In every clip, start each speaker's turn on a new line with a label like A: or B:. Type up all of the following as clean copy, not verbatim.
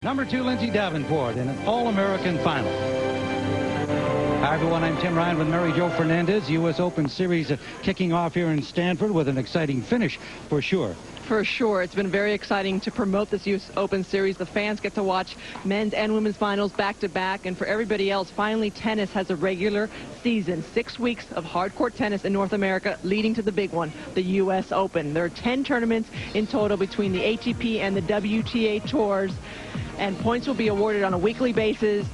A: Number 2, Lindsay Davenport in an All-American final. Hi, everyone. I'm Tim Ryan with Mary Jo Fernandez. U.S. Open Series kicking off here in Stanford with an exciting finish for sure.
B: For sure. It's been very exciting to promote this U.S. Open Series. The fans get to watch men's and women's finals back-to-back. And for everybody else, finally tennis has a regular season. 6 weeks of hardcourt tennis in North America leading to the big one, the U.S. Open. There are 10 tournaments in total between the ATP and the WTA tours. And points will be awarded on a weekly basis.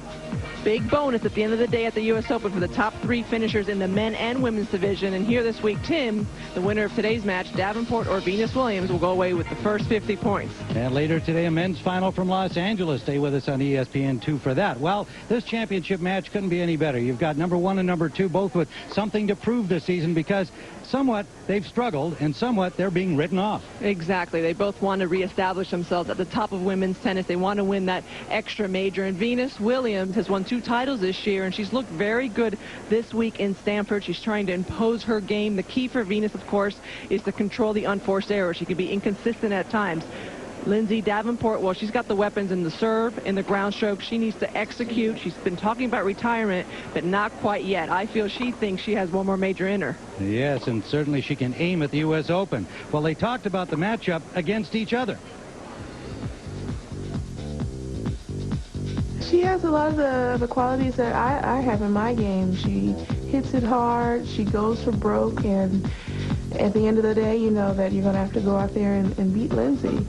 B: Big bonus at the end of the day at the U.S. Open for the top 3 finishers in the men and women's division. And here this week, Tim, the winner of today's match, Davenport or Venus Williams, will go away with the first 50 points.
A: And later today, a men's final from Los Angeles. Stay with us on ESPN2 for that. Well, this championship match couldn't be any better. You've got number 1 and number 2 both with something to prove this season because somewhat they've struggled and somewhat they're being written off.
B: Exactly. They both want to reestablish themselves at the top of women's tennis. They want to win that extra major. And Venus Williams has won 2 titles this year, and she's looked very good this week in Stanford. She's trying to impose her game. The key for Venus, of course, is to control the unforced error. She can be inconsistent at times. Lindsay Davenport, well, she's got the weapons in the serve, in the ground stroke. She needs to execute. She's been talking about retirement, but not quite yet. I feel she thinks she has one more major in her.
A: Yes, and certainly she can aim at the U.S. Open. Well, they talked about the matchup against each other.
C: She has a lot of the qualities that I have in my game. She hits it hard, she goes for broke, and at the end of the day, you know that you're going to have to go out there and beat Lindsay.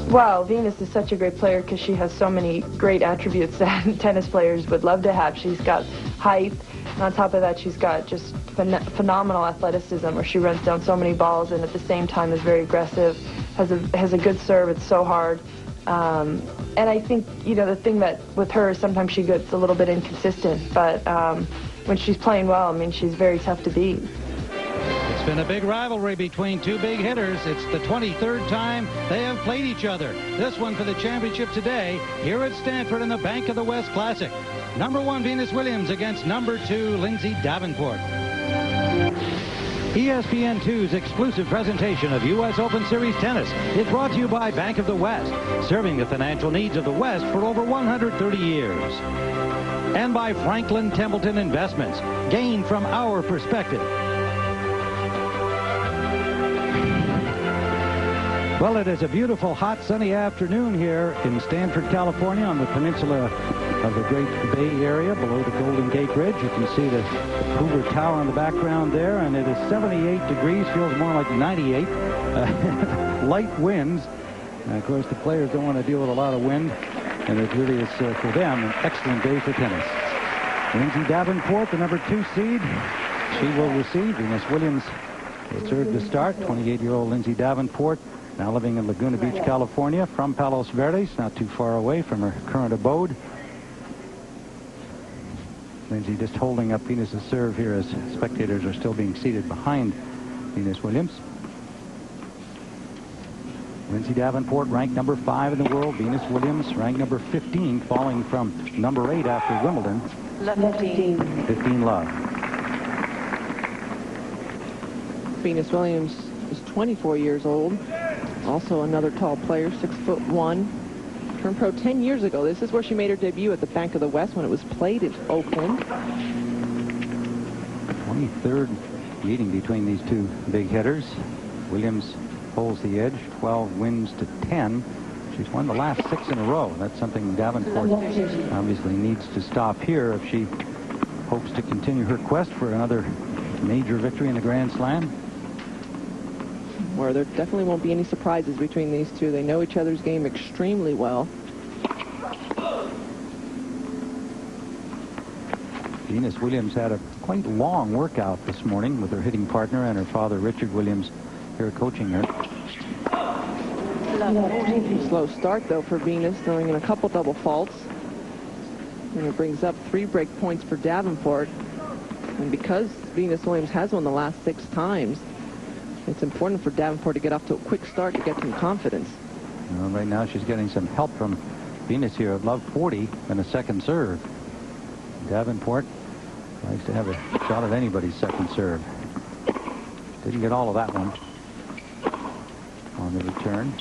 D: Wow, Venus is such a great player because she has so many great attributes that tennis players would love to have. She's got height, and on top of that, she's got just phenomenal athleticism where she runs down so many balls and at the same time is very aggressive, has a good serve. It's so hard. And I think, you know, the thing that with her is sometimes she gets a little bit inconsistent, but when she's playing well, I mean, she's very tough to beat.
A: It's been a big rivalry between 2 big hitters. It's the 23rd time they have played each other. This one for the championship today here at Stanford in the Bank of the West Classic. Number 1 Venus Williams against number 2 Lindsay Davenport. ESPN2's exclusive presentation of U.S. Open Series tennis is brought to you by Bank of the West, serving the financial needs of the West for over 130 years. And by Franklin Templeton Investments, gain from our perspective. Well, it is a beautiful, hot, sunny afternoon here in Stanford, California, on the peninsula of the Great Bay Area below the Golden Gate Bridge. You can see the Hoover Tower in the background there, and it is 78 degrees, feels more like 98. Light winds. And of course, the players don't want to deal with a lot of wind, and it really is, for them, an excellent day for tennis. Lindsay Davenport, the number 2 seed, she will receive. Venus Williams will serve to start. 28-year-old Lindsay Davenport, now living in Laguna Beach, California, from Palos Verdes, not too far away from her current abode. Lindsay just holding up Venus's serve here as spectators are still being seated behind Venus Williams. Lindsay Davenport ranked number 5 in the world. Venus Williams ranked number 15, falling from number 8 after Wimbledon. 15 love.
B: Venus Williams is 24 years old. Also another tall player, 6'1". Turned pro 10 years ago. This is where she made her debut at the Bank of the West when it was played in Oakland.
A: 23rd meeting between these 2 big hitters. Williams holds the edge, 12 wins to 10. She's won the last 6 in a row. That's something Davenport obviously needs to stop here if she hopes to continue her quest for another major victory in the Grand Slam.
B: Where there definitely won't be any surprises between these 2. They know each other's game extremely well.
A: Venus Williams had a quite long workout this morning with her hitting partner and her father, Richard Williams, here coaching her.
B: Slow start, though, for Venus, throwing in a couple double faults. And it brings up 3 break points for Davenport. And because Venus Williams has won the last 6 times, it's important for Davenport to get off to a quick start to get some confidence.
A: Well, right now she's getting some help from Venus here at love 40 and a second serve. Davenport likes to have a shot at anybody's second serve. Didn't get all of that one on the return.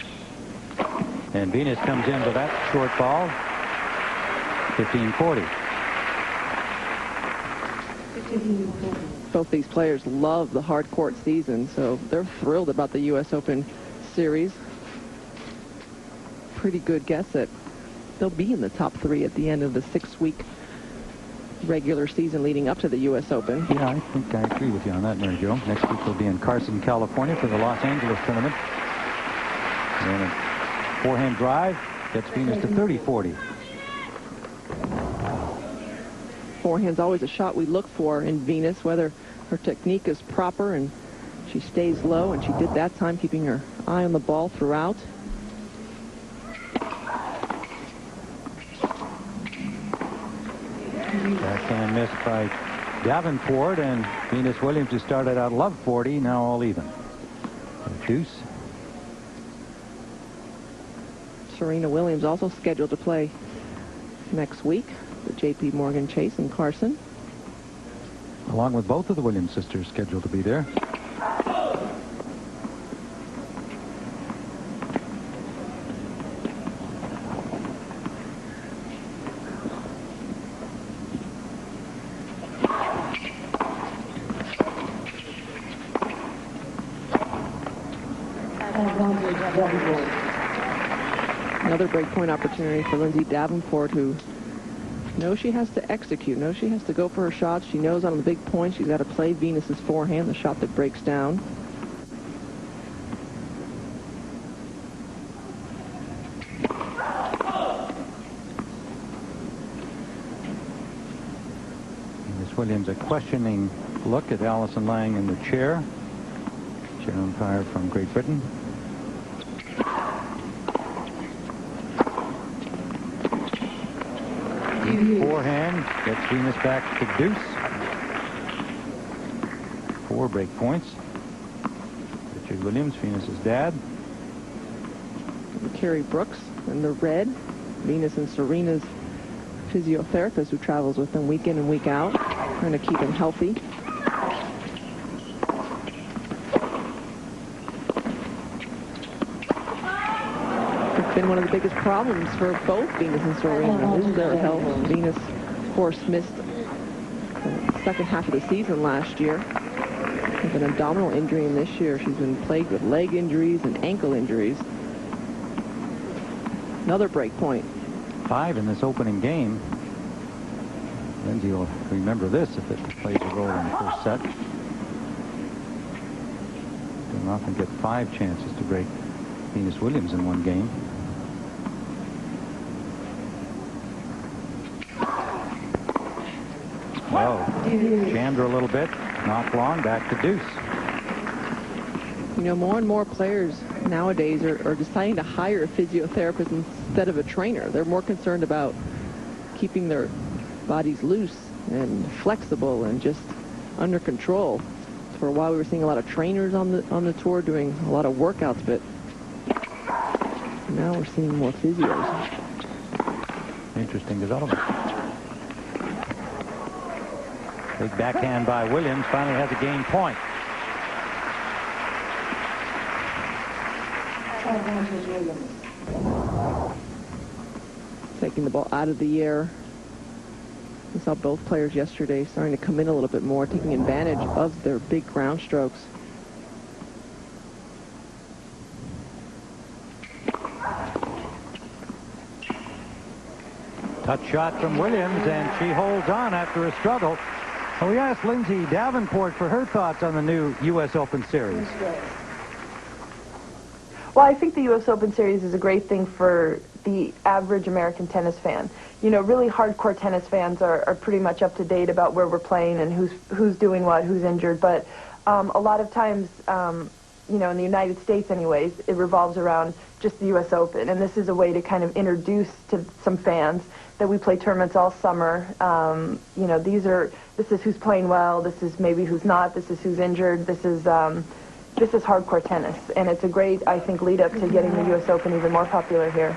A: And Venus comes in with that short ball, 15-40.
B: Both these players love the hard court season, so they're thrilled about the U.S. Open series. Pretty good guess that they'll be in the top 3 at the end of the 6-week regular season leading up to the U.S. Open.
A: Yeah, I think I agree with you on that, Mary Jo. Next week they'll be in Carson, California for the Los Angeles tournament. And a forehand drive gets Venus to 30-40.
B: Forehand's always a shot we look for in Venus, whether her technique is proper and she stays low, and she did that time, keeping her eye on the ball throughout.
A: Backhand missed by Davenport, and Venus Williams, who started out love 40, now all even. Deuce.
B: Serena Williams also scheduled to play next week with J.P. Morgan Chase and Carson.
A: Along with both of the Williams sisters scheduled to be there.
B: Another breakpoint opportunity for Lindsay Davenport, who knows she has to execute, knows she has to go for her shots. She knows on the big point she's got to play Venus's forehand, the shot that breaks down.
A: Venus Williams, a questioning look at Allison Lang in the chair. Chair umpire from Great Britain. Forehand gets Venus back to deuce. 4 break points. Richard Williams, Venus's dad.
B: And Carrie Brooks in the red. Venus and Serena's physiotherapist, who travels with them week in and week out, trying to keep them healthy. Been one of the biggest problems for both Venus and Serena is their health. Venus, of course, missed the second half of the season last year with an abdominal injury, and this year she's been plagued with leg injuries and ankle injuries. Another break point. 5 in this opening game. Lindsay will remember this if it plays a role in the first set. Don't often get 5 chances to break Venus Williams in one game. Oh, jammed her a little bit, not long, back to deuce. You know, more and more players nowadays are deciding to hire a physiotherapist instead of a trainer. They're more concerned about keeping their bodies loose and flexible and just under control. For a while we were seeing a lot of trainers on the tour doing a lot of workouts, but now we're seeing more physios.
A: Interesting development. Big backhand by Williams, finally has a game point.
B: Taking the ball out of the air. We saw both players yesterday starting to come in a little bit more, taking advantage of their big ground strokes.
A: Touch shot from Williams, and she holds on after a struggle. Well, we asked Lindsay Davenport for her thoughts on the new U.S. Open Series.
D: Well, I think the U.S. Open Series is a great thing for the average American tennis fan. You know, really hardcore tennis fans are pretty much up to date about where we're playing and who's doing what, who's injured. But a lot of times, you know, in the United States anyways, it revolves around just the U.S. Open. And this is a way to kind of introduce to some fans that we play tournaments all summer. You know, this is who's playing well, this is maybe who's not, this is who's injured, this is hardcore tennis. And it's a great, I think, lead up to getting the U.S. Open even more popular here.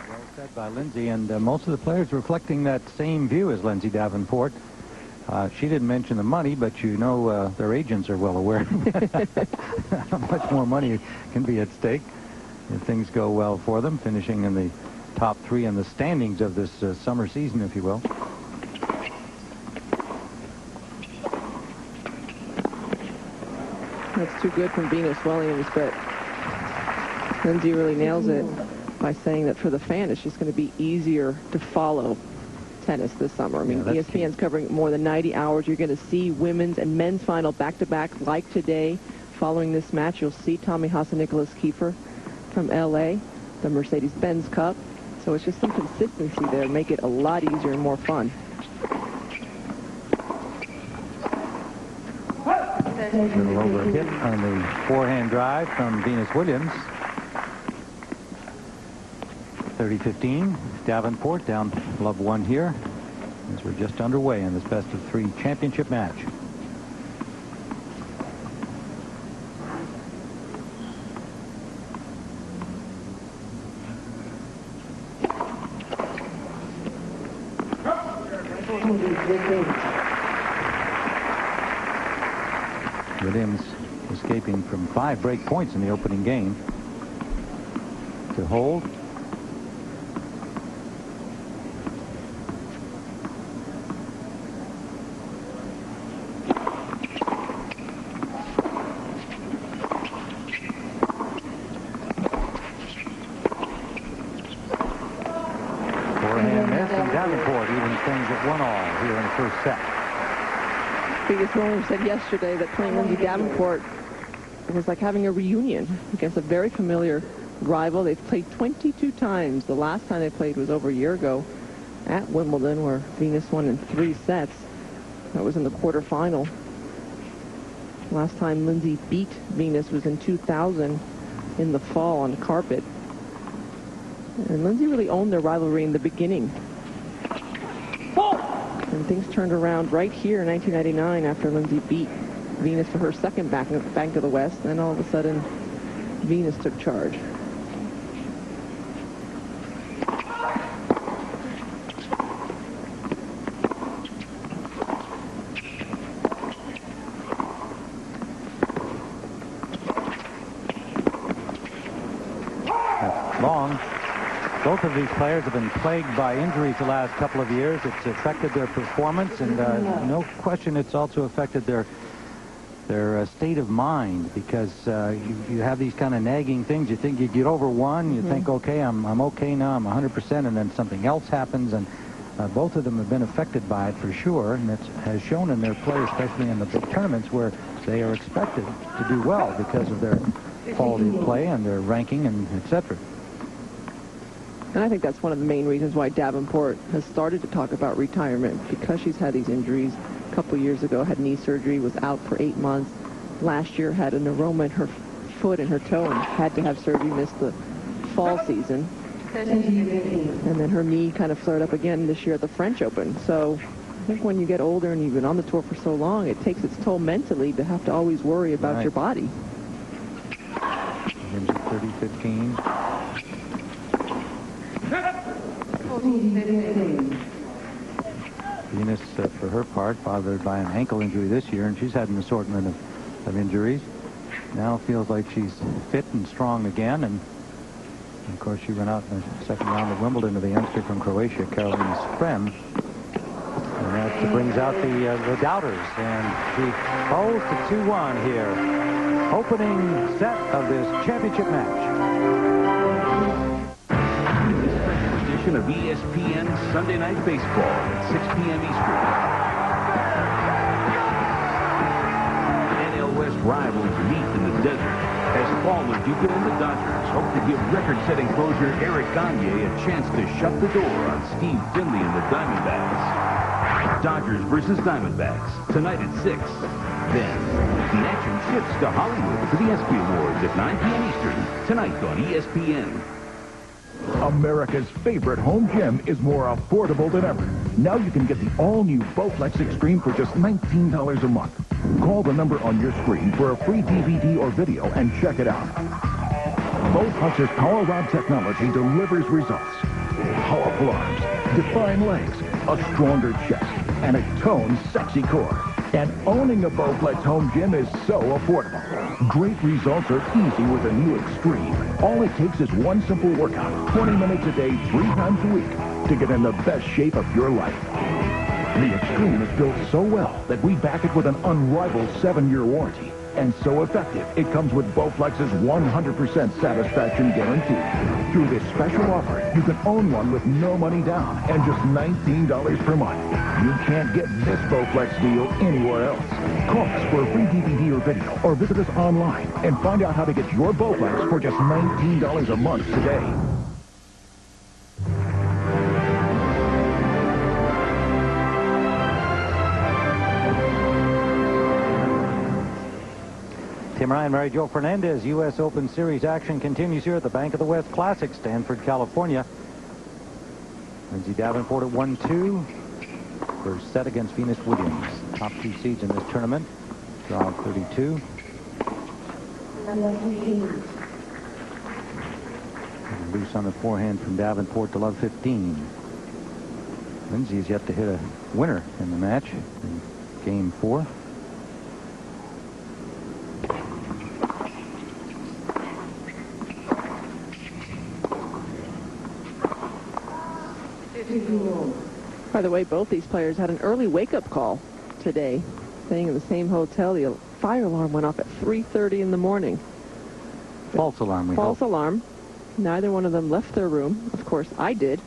A: Well said by Lindsay, and most of the players reflecting that same view as Lindsay Davenport. She didn't mention the money, but you know their agents are well aware how much more money can be at stake. if things go well for them, finishing in the top 3 in the standings of this summer season, if you will.
B: That's too good from Venus Williams, but Lindsay really nails it by saying that for the fan, it's just going to be easier to follow tennis this summer. I mean, ESPN's covering more than 90 hours. You're going to see women's and men's final back-to-back like today. Following this match, you'll see Tommy Haas and Nicholas Kiefer from L.A., the Mercedes-Benz Cup. So it's just some consistency there, make it a lot easier and more fun.
A: A little over a hit on the forehand drive from Venus Williams. 30-15. Davenport down love 1 here as we're just underway in this best-of-3 championship match. Williams escaping from 5 break points in the opening game. To hold. Forehand miss, and Davenport even things at 1-all here in the first set.
B: Venus Williams said yesterday that playing Lindsay Davenport was like having a reunion against a very familiar rival. They've played 22 times. The last time they played was over a year ago at Wimbledon, where Venus won in 3 sets. That was in the quarterfinal. Last time Lindsay beat Venus was in 2000 in the fall on the carpet. And Lindsay really owned their rivalry in the beginning. And things turned around right here in 1999 after Lindsay beat Venus for her second Bank of the West. Then all of a sudden, Venus took charge.
A: Long. Both of these players have been plagued by injuries the last couple of years. It's affected their performance, and no question it's also affected their state of mind, because you have these kind of nagging things. You think you get over one, you think, okay, I'm okay now, I'm 100%, and then something else happens, and both of them have been affected by it for sure, and it has shown in their play, especially in the big tournaments where they are expected to do well because of their quality of play and their ranking and etc.
B: And I think that's one of the main reasons why Davenport has started to talk about retirement, because she's had these injuries. A couple years ago, had knee surgery, was out for 8 months. Last year, had a neuroma in her foot and her toe and had to have surgery, missed the fall season. And then her knee kind of flared up again this year at the French Open. So I think when you get older and you've been on the tour for so long, it takes its toll mentally to have to always worry about your body.
A: 30-15. Venus, for her part, bothered by an ankle injury this year, and she's had an assortment of injuries. Now feels like she's fit and strong again, and of course she went out in the second round of Wimbledon to the youngster from Croatia, Carolina Sprem. And that brings out the doubters, and she falls to 2-1 here. Opening set of this championship match.
E: Of ESPN Sunday Night Baseball at 6 p.m. Eastern. NL West rivals meet in the desert as Paul Duca and the Dodgers hope to give record-setting closer Eric Gagne a chance to shut the door on Steve Finley and the Diamondbacks. Dodgers versus Diamondbacks tonight at 6. Then the action shifts to Hollywood for the ESPY Awards at 9 p.m. Eastern tonight on ESPN.
F: America's favorite home gym is more affordable than ever. Now you can get the all-new Bowflex Extreme for just $19 a month. Call the number on your screen for a free DVD or video and check it out. Bowflex's Power Rod technology delivers results. Powerful arms, defined legs, a stronger chest, and a toned, sexy core. And owning a Bowflex home gym is so affordable. Great results are easy with a new Extreme. All it takes is one simple workout, 20 minutes a day, 3 times a week, to get in the best shape of your life. The Extreme is built so well that we back it with an unrivaled 7-year warranty. And so effective, it comes with Bowflex's 100% satisfaction guarantee. Through this special offer, you can own one with no money down and just $19 per month. You can't get this Bowflex deal anywhere else. Call us for a free DVD or video, or visit us online and find out how to get your Bowflex for just $19 a month today.
A: Tim Ryan, Mary Jo Fernandez. U.S. Open Series action continues here at the Bank of the West Classic, Stanford, California. Lindsay Davenport at 1-2. First set against Venus Williams. Top 2 seeds in this tournament. Draw 32. Loose on the forehand from Davenport to love 15. Lindsay's yet to hit a winner in the match in game 4.
B: By the way, both these players had an early wake-up call today. Staying in the same hotel, the fire alarm went off at 3:30 in the morning.
A: False alarm, we
B: False
A: hope.
B: alarm. Neither one of them left their room. Of course, I did.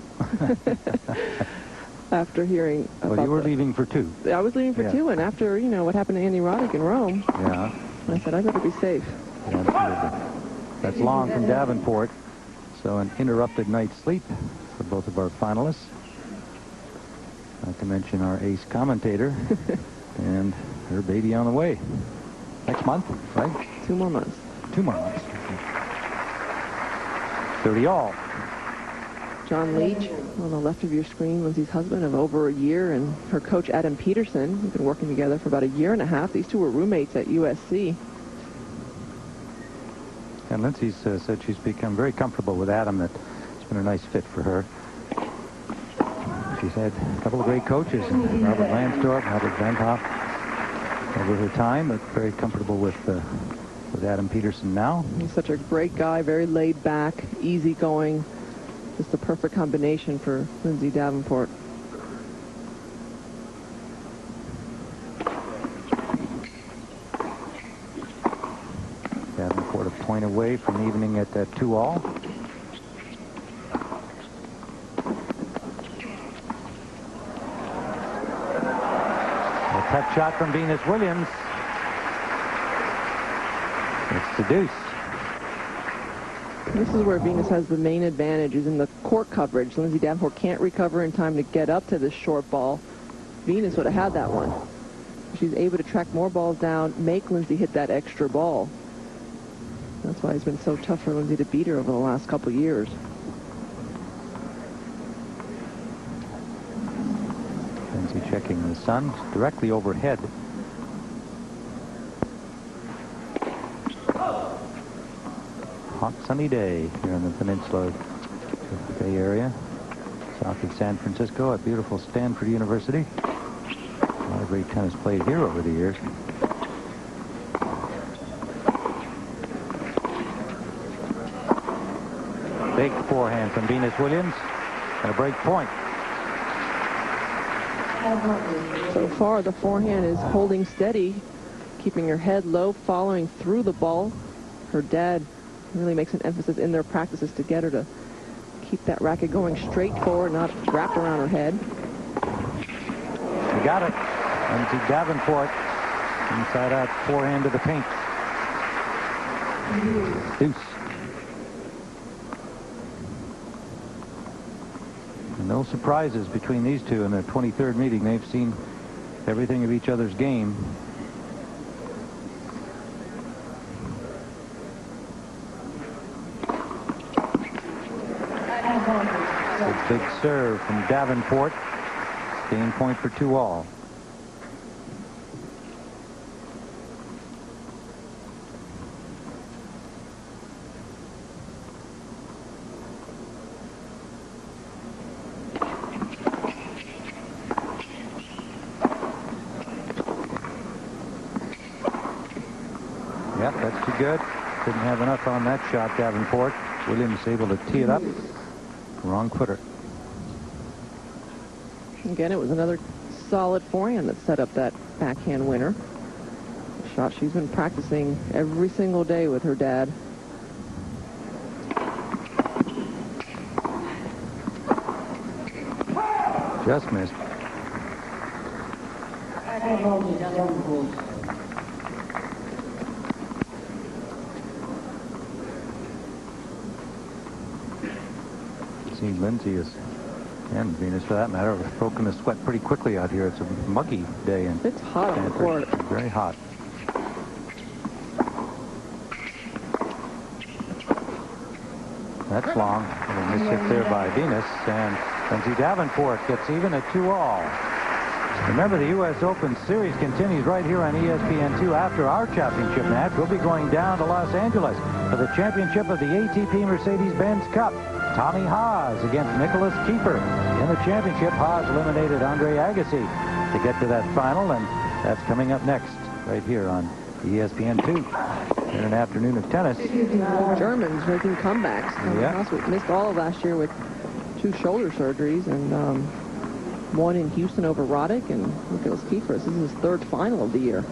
B: After hearing about
A: Well, you were leaving for 2.
B: I was leaving for 2, and after, you know, what happened to Andy Roddick in Rome,
A: Yeah.
B: I said, I better be safe.
A: Yeah, absolutely. That's long from Davenport. So an interrupted night's sleep for both of our finalists. Not to mention our ace commentator and her baby on the way. Next month, right?
B: 2 more months.
A: 2 more months. 30 all.
B: John Leach, on the left of your screen, Lindsay's husband of over a year, and her coach, Adam Peterson. We've been working together for about a year and a half. These two were roommates at USC.
A: And Lindsay's said she's become very comfortable with Adam, that it's been a nice fit for her. She's had a couple of great coaches, Robert Lansdorf, Albert Venthoff, over her time, but very comfortable with Adam Peterson now.
B: He's such a great guy, very laid back, easygoing. Just the perfect combination for Lindsay Davenport.
A: Davenport a point away from evening at 2 all. Tough shot from Venus Williams. It's the deuce.
B: This is where Venus has the main advantage, is in the court coverage. Lindsay Davenport can't recover in time to get up to this short ball. Venus would have had that one. She's able to track more balls down, make Lindsay hit that extra ball. That's why it's been so tough for Lindsay to beat her over the last couple years.
A: Lindsay checking the sun directly overhead. Hot sunny day here in the peninsula of the Bay Area, south of San Francisco at beautiful Stanford University. A lot of great tennis played here over the years. Big forehand from Venus Williams and a break point.
B: So far, the forehand is holding steady, keeping her head low, following through the ball. Her dad really makes an emphasis in their practices to get her to keep that racket going straight forward, not wrapped around her head.
A: You got it. Lindsay Davenport inside out forehand to the paint. Deuce. And no surprises between these two in their 23rd meeting. They've seen everything of each other's game. A big serve from Davenport. Game point for 2 all. good. Didn't have enough on that shot, Davenport. Williams able to tee it up. Wrong footer.
B: Again, it was another solid forehand that set up that backhand winner. A shot she's been practicing every single day with her dad.
A: Just missed. See, Lindsay is, and Venus for that matter, have broken the sweat pretty quickly out here. It's a muggy day. And
B: it's hot on the court.
A: Very hot. That's long. A miss hit there by Venus. And Lindsay Davenport gets even at 2-all. Remember, the U.S. Open Series continues right here on ESPN2 after our championship match. We'll be going down to Los Angeles for the championship of the ATP Mercedes-Benz Cup. Tommy Haas against Nicholas Kiefer. In the championship, Haas eliminated Andre Agassi to get to that final, and that's coming up next right here on ESPN2 in an afternoon of tennis.
B: Germans making comebacks.
A: Yeah.
B: Haas missed all of last year with 2 shoulder surgeries, and one in Houston over Roddick, and Nicholas Kiefer. This is his 3rd final of the year.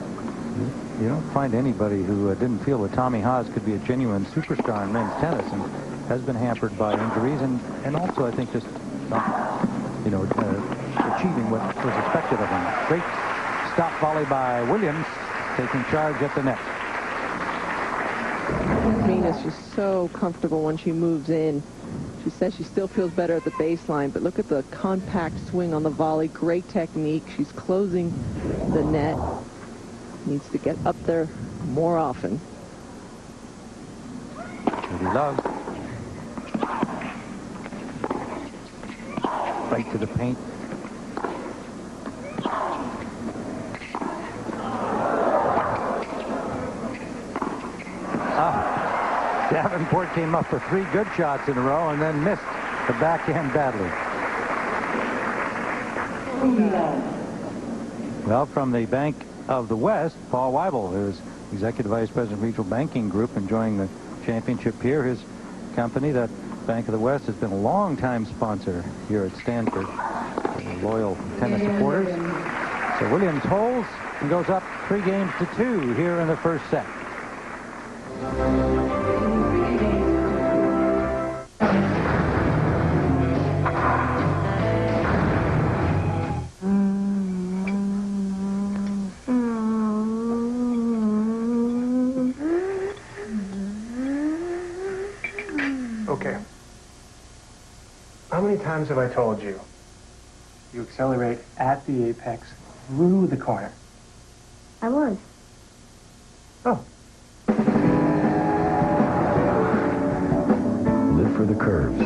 A: You don't find anybody who didn't feel that Tommy Haas could be a genuine superstar in men's tennis, and has been hampered by injuries, and also I think just not, achieving what was expected of him. Great stop volley by Williams, taking charge at the net.
B: Venus, she's so comfortable when she moves in. She says she still feels better at the baseline, but look at the compact swing on the volley. Great technique. She's closing the net. Needs to get up there more often.
A: Pretty Love. Right to the paint. Davenport came up for 3 good shots in a row and then missed the backhand badly. Well, from the Bank of the West, Paul Weibel, who is Executive Vice President, Regional Banking Group, enjoying the championship here. His company, that Bank of the West, has been a long-time sponsor here at Stanford. Loyal tennis supporters. So Williams holds and goes up 3-2 here in the first set.
G: Okay. How many times have I told you? You accelerate at the apex through the corner.
H: I was.
G: Oh.
I: Live for the curves.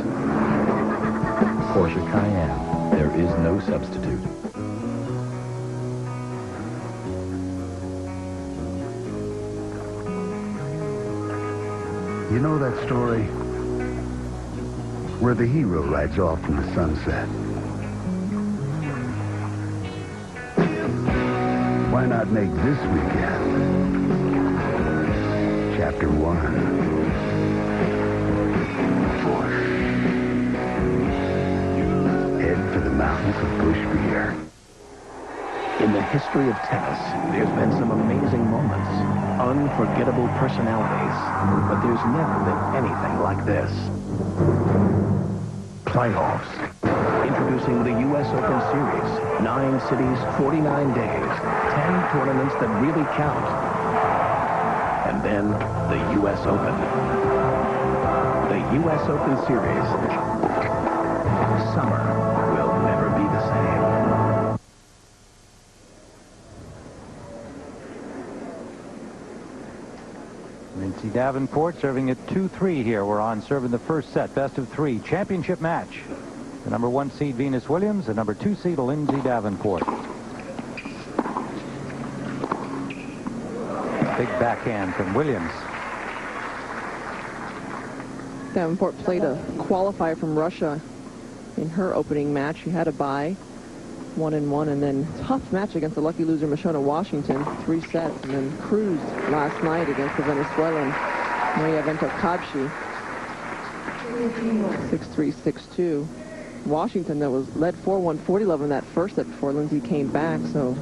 I: Porsche Cayenne. There is no substitute.
J: You know that story where the hero rides off from the sunset? Why not make this weekend Chapter 1? Porsche. Head for the mountains of Busch Beer.
I: In the history of tennis, there's been some amazing moments, unforgettable personalities, but there's never been anything like this. Playoffs. Introducing the U.S. Open Series. 9 cities, 49 days, 10 tournaments that really count. And then the U.S. Open. The U.S. Open Series. Summer will never be the same.
A: Lindsay Davenport serving at 2-3 here. We're on serving the first set. Best of 3. Championship match. The number 1 seed, Venus Williams. The number 2 seed, Lindsay Davenport. Big backhand from Williams.
B: Davenport played a qualifier from Russia in her opening match. She had a bye. 1-1, and then tough match against the lucky loser Mashona Washington, 3 sets, and then cruised last night against the Venezuelan Maria Ventocabchi, 6-3, 6-2. Washington, that was led 4-1, 40-love in that first set before Lindsay came back, so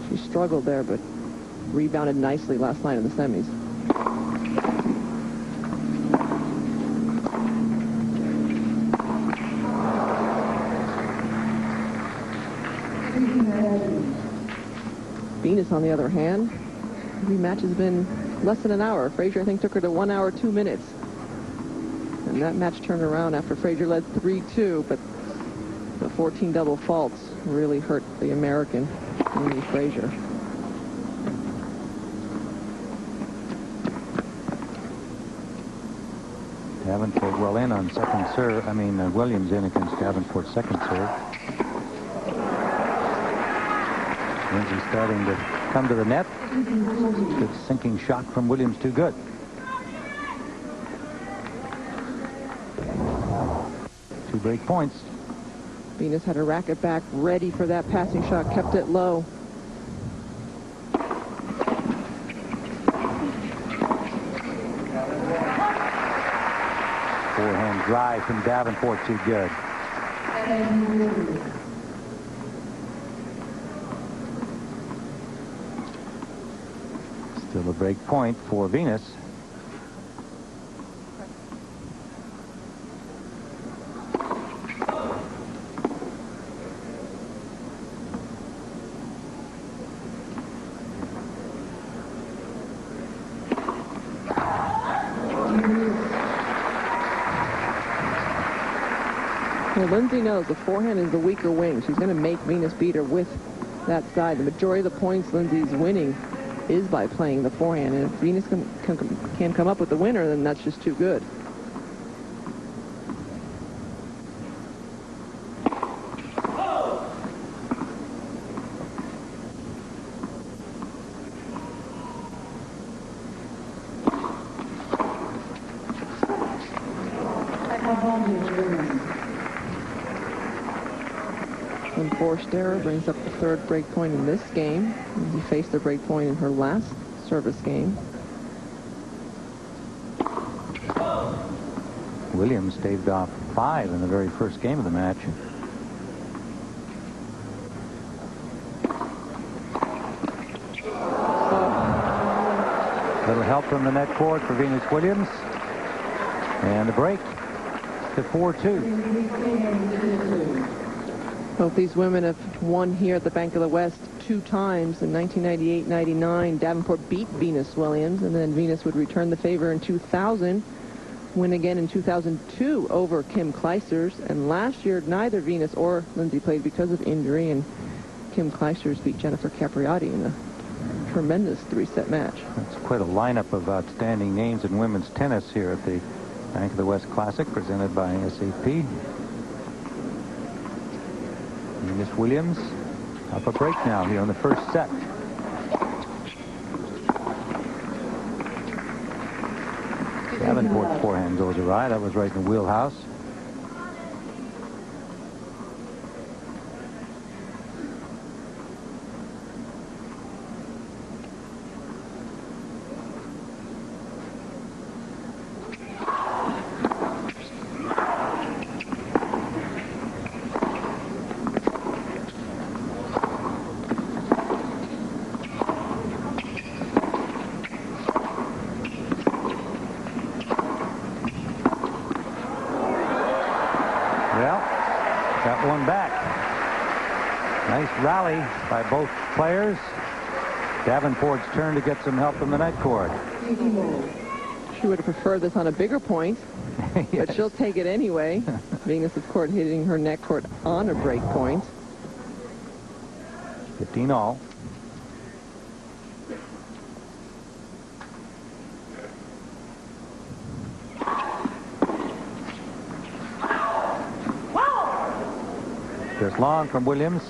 B: she struggled there, but rebounded nicely last night in the semis. Venus, on the other hand, the match has been less than an hour. Frazier, I think, took her to 1 hour, 2 minutes. And that match turned around after Frazier led 3-2, but the 14 double faults really hurt the American, Lindsay Frazier.
A: Davenport well in on second serve. Williams in against Davenport's second serve. Lindsay starting to come to the net. Good sinking shot from Williams, too good. Two break points.
B: Venus had her racket back, ready for that passing shot, kept it low.
A: Forehand drive from Davenport, too good. Still a break point for Venus.
B: Well, Lindsay knows the forehand is the weaker wing. She's going to make Venus beat her with that side. The majority of the points Lindsay's winning is by playing the forehand. And if Venus can come up with the winner, then that's just too good. Unforced error brings up the third break point in this game. Lindsay faced the break point in her last service game.
A: Williams staved off 5 in the very first game of the match. Little help from the net court for Venus Williams. And the break to 4-2.
B: Both these women have won here at the Bank of the West 2 times. In 1998-99, Davenport beat Venus Williams, and then Venus would return the favor in 2000, win again in 2002 over Kim Clijsters, and last year neither Venus or Lindsay played because of injury, and Kim Clijsters beat Jennifer Capriati in a tremendous 3-set match.
A: That's quite a lineup of outstanding names in women's tennis here at the Bank of the West Classic, presented by SAP. Venus Williams up a break now here in the first set. Davenport's forehand goes awry. That was right in the wheelhouse. Rally by both players. Davenport's turn to get some help from the net court.
B: She would have preferred this on a bigger point,
A: Yes.
B: but she'll take it anyway. Venus, of course, hitting her net court on a break point.
A: 15-all. Just long from Williams.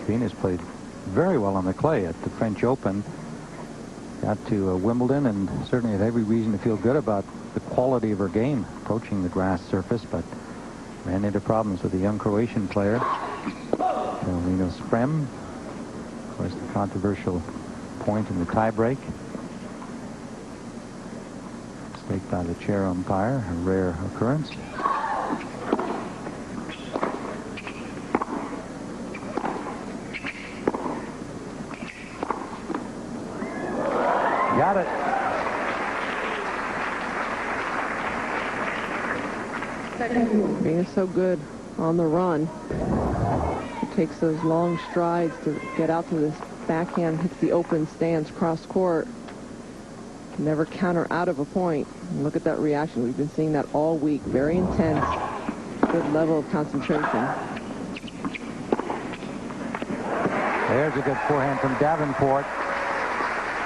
A: Venus played very well on the clay at the French Open. Got to Wimbledon and certainly had every reason to feel good about the quality of her game approaching the grass surface, but ran into problems with a young Croatian player, Lino Sprem. Of course, the controversial point in the tiebreak. Mistake by the chair umpire, a rare occurrence. Got it.
B: Being so good on the run. She takes those long strides to get out to this backhand, hits the open stance cross court. Can never counter out of a point. And look at that reaction. We've been seeing that all week. Very intense. Good level of concentration.
A: There's a good forehand from Davenport.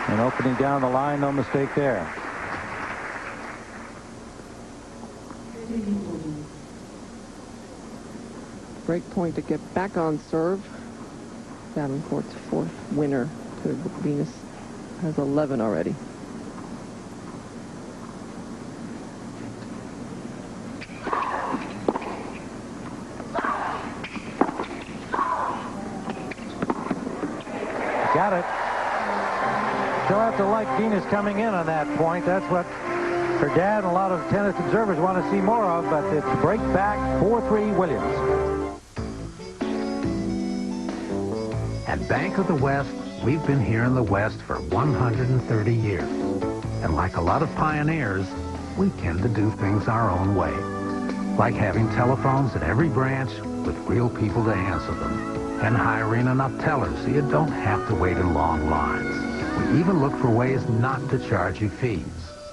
A: And opening down the line, no mistake there.
B: Break point to get back on serve. Davenport's fourth winner. To Venus has 11 already.
A: Got it. She'll have to like Venus coming in on that point. That's what her dad and a lot of tennis observers want to see more of, but it's break back 4-3 Williams.
H: At Bank of the West, we've been here in the West for 130 years. And like a lot of pioneers, we tend to do things our own way. Like having telephones at every branch with real people to answer them. And hiring enough tellers so you don't have to wait in long lines. We even look for ways not to charge you fees.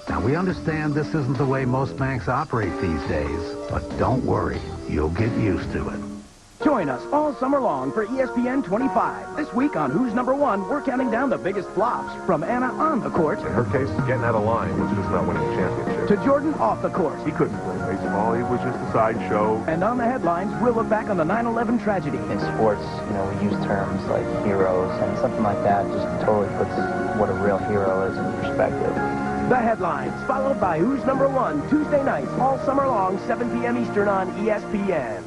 H: Now, we understand this isn't the way most banks operate these days, but don't worry, you'll get used to it.
K: Join us all summer long for ESPN 25. This week on Who's Number One, we're counting down the biggest flops. From Anna on the court.
L: In her case, getting out of line was just not winning the championship.
K: To Jordan off the court.
L: He couldn't play baseball. He was just a sideshow.
K: And on the headlines, we'll look back on the 9/11 tragedy.
M: In sports, we use terms like heroes, and something like that just totally puts what a real hero is in perspective.
K: The headlines, followed by Who's Number One, Tuesday nights, all summer long, 7 p.m. Eastern on ESPN.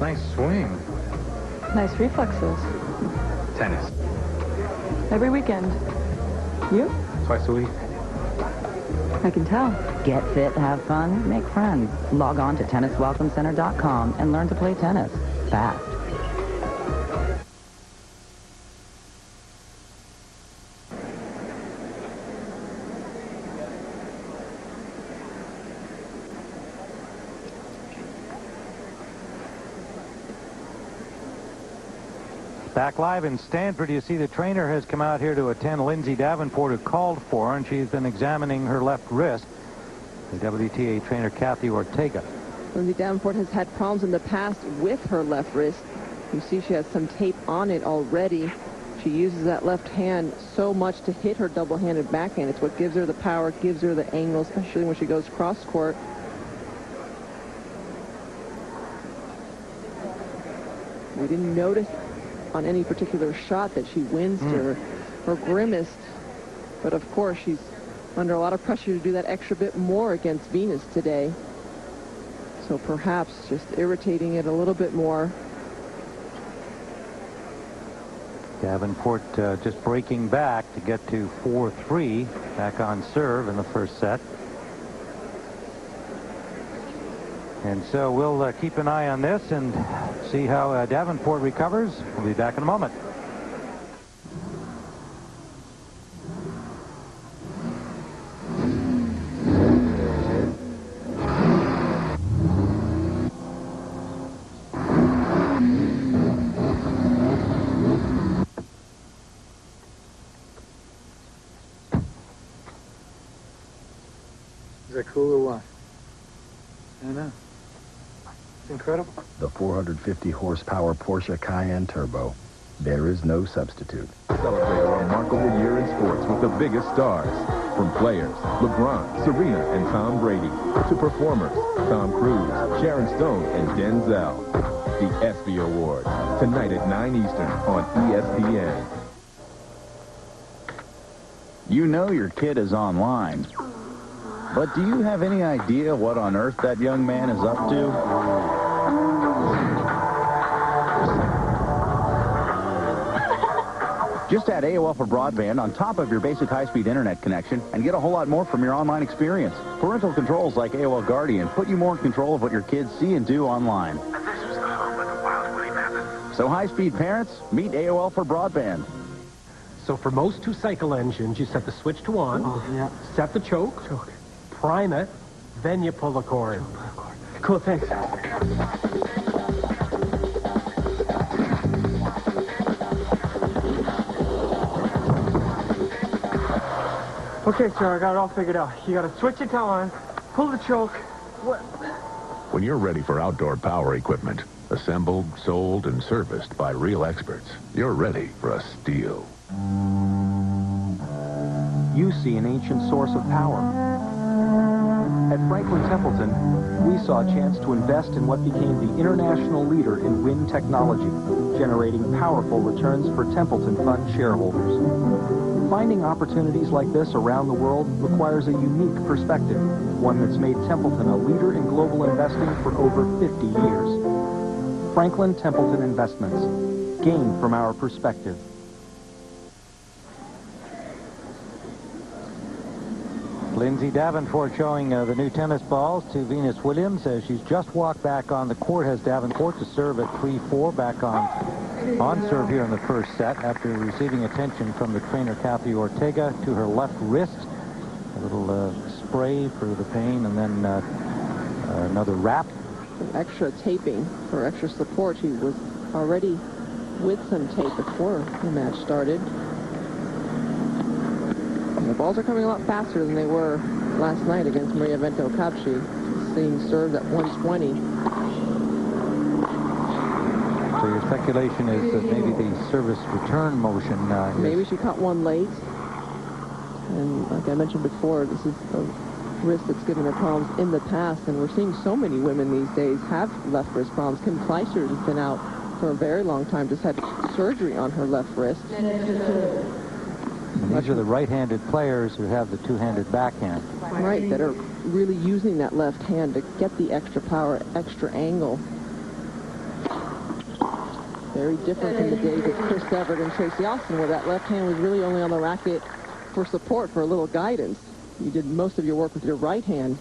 L: Nice swing.
D: Nice reflexes.
L: Tennis.
D: Every weekend. You?
L: Twice a week.
D: I can tell.
N: Get fit, have fun, make friends. Log on to tenniswelcomecenter.com and learn to play tennis fast.
A: Back live in Stanford, you see the trainer has come out here to attend Lindsay Davenport, who called for her, and she's been examining her left wrist. The WTA trainer, Kathy Ortega.
B: Lindsay Davenport has had problems in the past with her left wrist. You see she has some tape on it already. She uses that left hand so much to hit her double-handed backhand. It's what gives her the power, gives her the angle, especially when she goes cross-court. We didn't notice on any particular shot that she winced or grimaced. But of course, she's under a lot of pressure to do that extra bit more against Venus today. So perhaps just irritating it a little bit more.
A: Davenport just breaking back to get to 4-3, back on serve in the first set. And so we'll keep an eye on this and see how Davenport recovers. We'll be back in a moment.
G: Is that cool or what? I know. It's incredible.
J: The 450 horsepower Porsche Cayenne Turbo. there is no substitute.
O: Celebrate a remarkable year in sports with the biggest stars. From players, LeBron, Serena, and Tom Brady, to performers, Tom Cruise, Sharon Stone, and Denzel. The ESPY Awards, tonight at 9 Eastern on ESPN.
P: You know your kid is online. But do you have any idea what on earth that young man is up to? Just add AOL for broadband on top of your basic high-speed internet connection and get a whole lot more from your online experience. Parental controls like AOL Guardian put you more in control of what your kids see and do online.
Q: This is the home of the Wild Willie Method.
P: So high-speed parents, meet AOL for broadband.
G: So for most two-cycle engines, you set the switch to on, set the choke, prime it, then you pull the cord. Cool, thanks. Okay, sir, I got it all figured out. You got to switch it to on, pull the choke. What?
R: When you're ready for outdoor power equipment, assembled, sold, and serviced by real experts, you're ready for a Steel.
S: You see an ancient source of power. At Franklin Templeton, we saw a chance to invest in what became the international leader in wind technology, generating powerful returns for Templeton Fund shareholders. Finding opportunities like this around the world requires a unique perspective, one that's made Templeton a leader in global investing for over 50 years. Franklin Templeton Investments. Gain from our perspective.
A: Lindsay Davenport showing the new tennis balls to Venus Williams as she's just walked back on the court. Has Davenport to serve at 3-4, back on serve here in the first set after receiving attention from the trainer Kathy Ortega to her left wrist. A little spray for the pain, and then another wrap.
T: Some extra taping for extra support. She was already with some tape before the match started. And the balls are coming a lot faster than they were last night against Maria Vento Capci, seeing served at 120.
A: So your speculation is that maybe the service return motion
T: maybe she caught one late. And like I mentioned before, this is a wrist that's given her problems in the past, and we're seeing so many women these days have left wrist problems. Kim Fleischer has been out for a very long time, just had surgery on her left wrist.
A: And these are the right-handed players who have the two-handed backhand.
T: Right, that are really using that left hand to get the extra power, extra angle. Very different from the days of Chris Evert and Tracy Austin, where that left hand was really only on the racket for support, for a little guidance. You did most of your work with your right hand.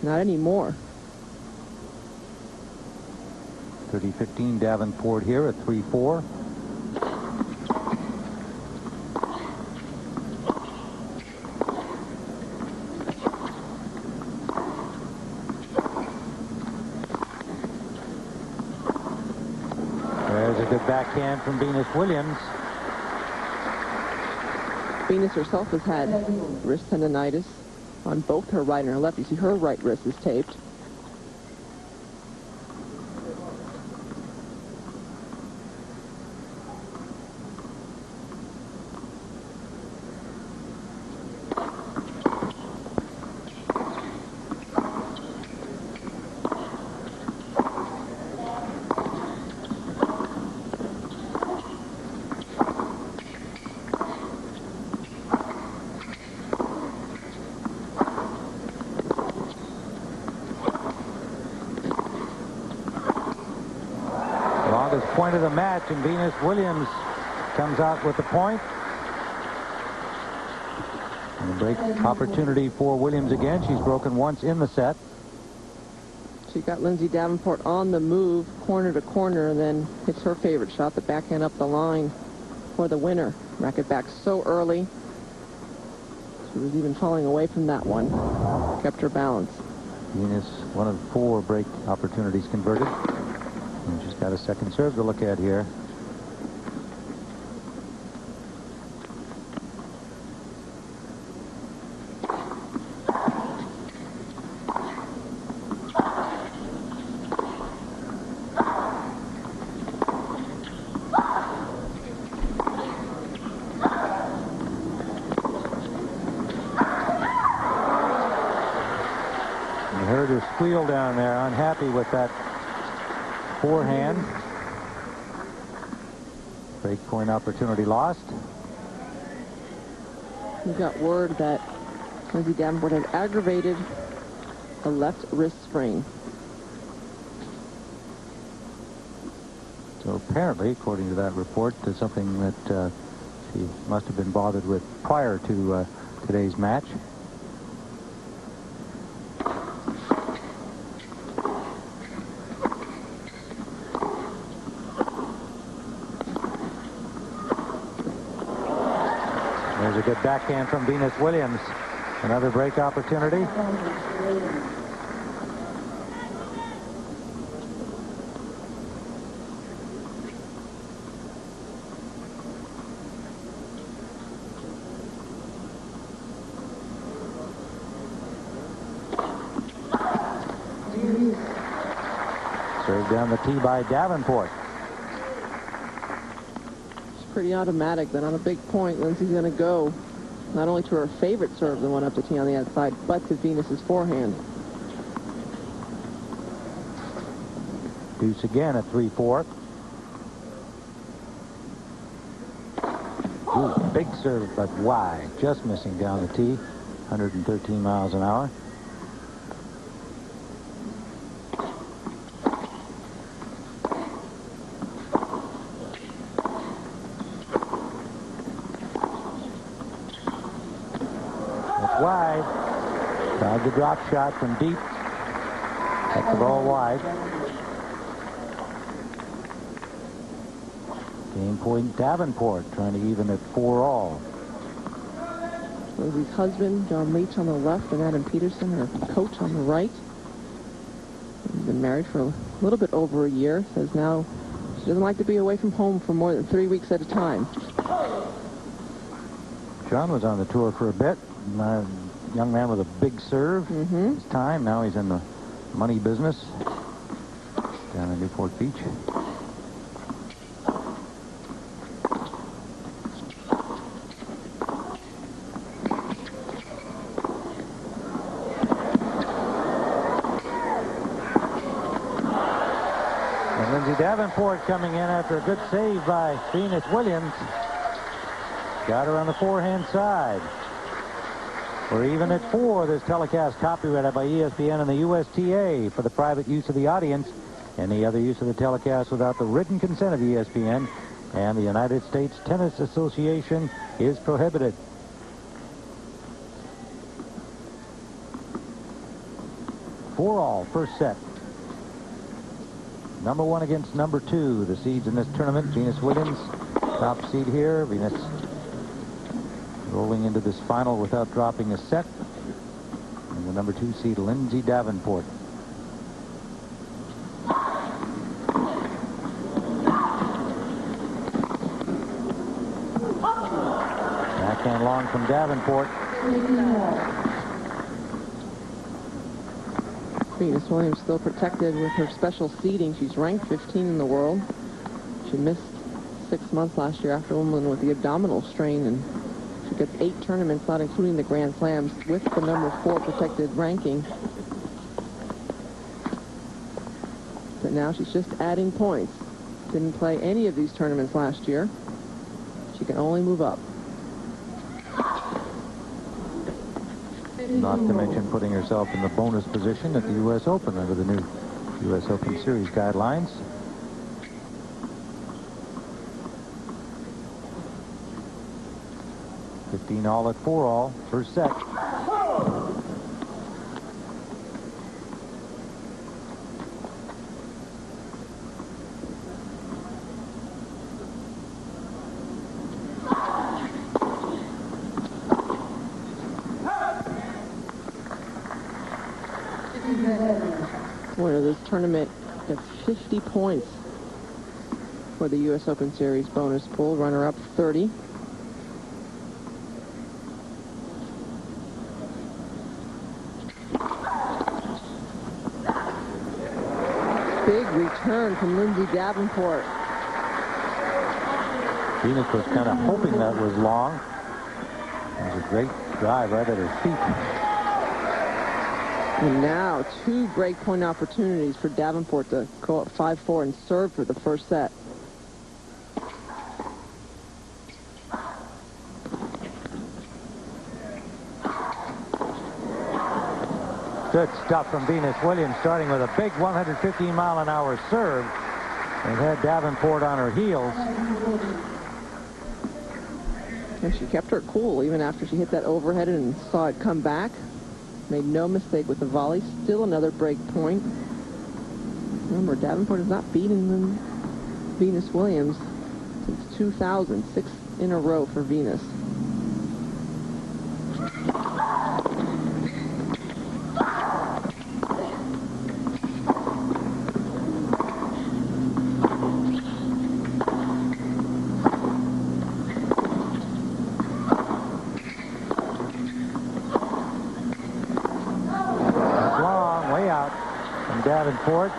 T: Not anymore.
A: 30-15 Davenport here at 3-4. There's a good backhand from Venus Williams.
T: Venus herself has had wrist tendonitis on both her right and her left. You see her right wrist is taped.
A: Point of the match, and Venus Williams comes out with the point. And a break opportunity for Williams again. She's broken once in the set.
T: She got Lindsay Davenport on the move, corner to corner, and then hits her favorite shot, the backhand up the line for the winner. Racket back so early. She was even falling away from that one. Kept her balance.
A: Venus, one of 4 break opportunities converted. And she's got a second serve to look at here. squeal down there, unhappy with that forehand. Break point opportunity lost.
T: We got word that Lindsay Davenport had aggravated a left wrist sprain.
A: So apparently, according to that report, there's something that she must have been bothered with prior to today's match. There's a good backhand from Venus Williams. Another break opportunity. Served down the tee by Davenport.
T: Pretty automatic that on a big point, Lindsay's going to go not only to her favorite serve, the one up the tee on the outside, but to Venus's forehand.
A: Deuce again at 3-4. Ooh, big serve, but wide. Just missing down the tee. 113 miles an hour. Wide. Tried the drop shot from deep. Got the ball wide. Game point Davenport trying to even at 4-all.
T: Lindsay's husband, John Leach, on the left, and Adam Peterson, her coach, on the right. He's been married for a little bit over a year. Says now she doesn't like to be away from home for more than 3 weeks at a time.
A: John was on the tour for a bit. Young man with a big serve. His time. Now he's in the money business down in Newport Beach. And Lindsay Davenport coming in after a good save by Venus Williams. Got her on the forehand side. We're even at 4. This telecast copyrighted by ESPN and the USTA for the private use of the audience. Any other use of the telecast without the written consent of ESPN and the United States Tennis Association is prohibited. Four all, first set. Number 1 against number 2. The seeds in this tournament. Venus Williams, top seed here. Venus rolling into this final without dropping a set. And the number 2 seed, Lindsay Davenport. Backhand long from Davenport.
T: Venus Williams still protected with her special seeding. She's ranked 15 in the world. She missed 6 months last year after Wimbledon with the abdominal strain, and she gets 8 tournaments, not including the Grand Slams, with the number 4 protected ranking. But now she's just adding points. Didn't play any of these tournaments last year. She can only move up.
A: Not to mention putting herself in the bonus position at the U.S. Open under the new U.S. Open Series guidelines. $15 all at 4 all, first set.
T: Winner of this tournament gets 50 points for the U.S. Open Series bonus pool. Runner-up 30. Big return from Lindsay Davenport.
A: Venus was kind of hoping that was long. It was a great drive right at her feet.
T: And now 2 breakpoint opportunities for Davenport to go up 5-4 and serve for the first set.
A: Good stuff from Venus Williams, starting with a big 115-mile-an-hour serve, and had Davenport on her heels.
T: And she kept her cool even after she hit that overhead and saw it come back. Made no mistake with the volley. Still another break point. Remember, Davenport has not beaten Venus Williams since 2000. 6 in a row for Venus.
A: Davenport.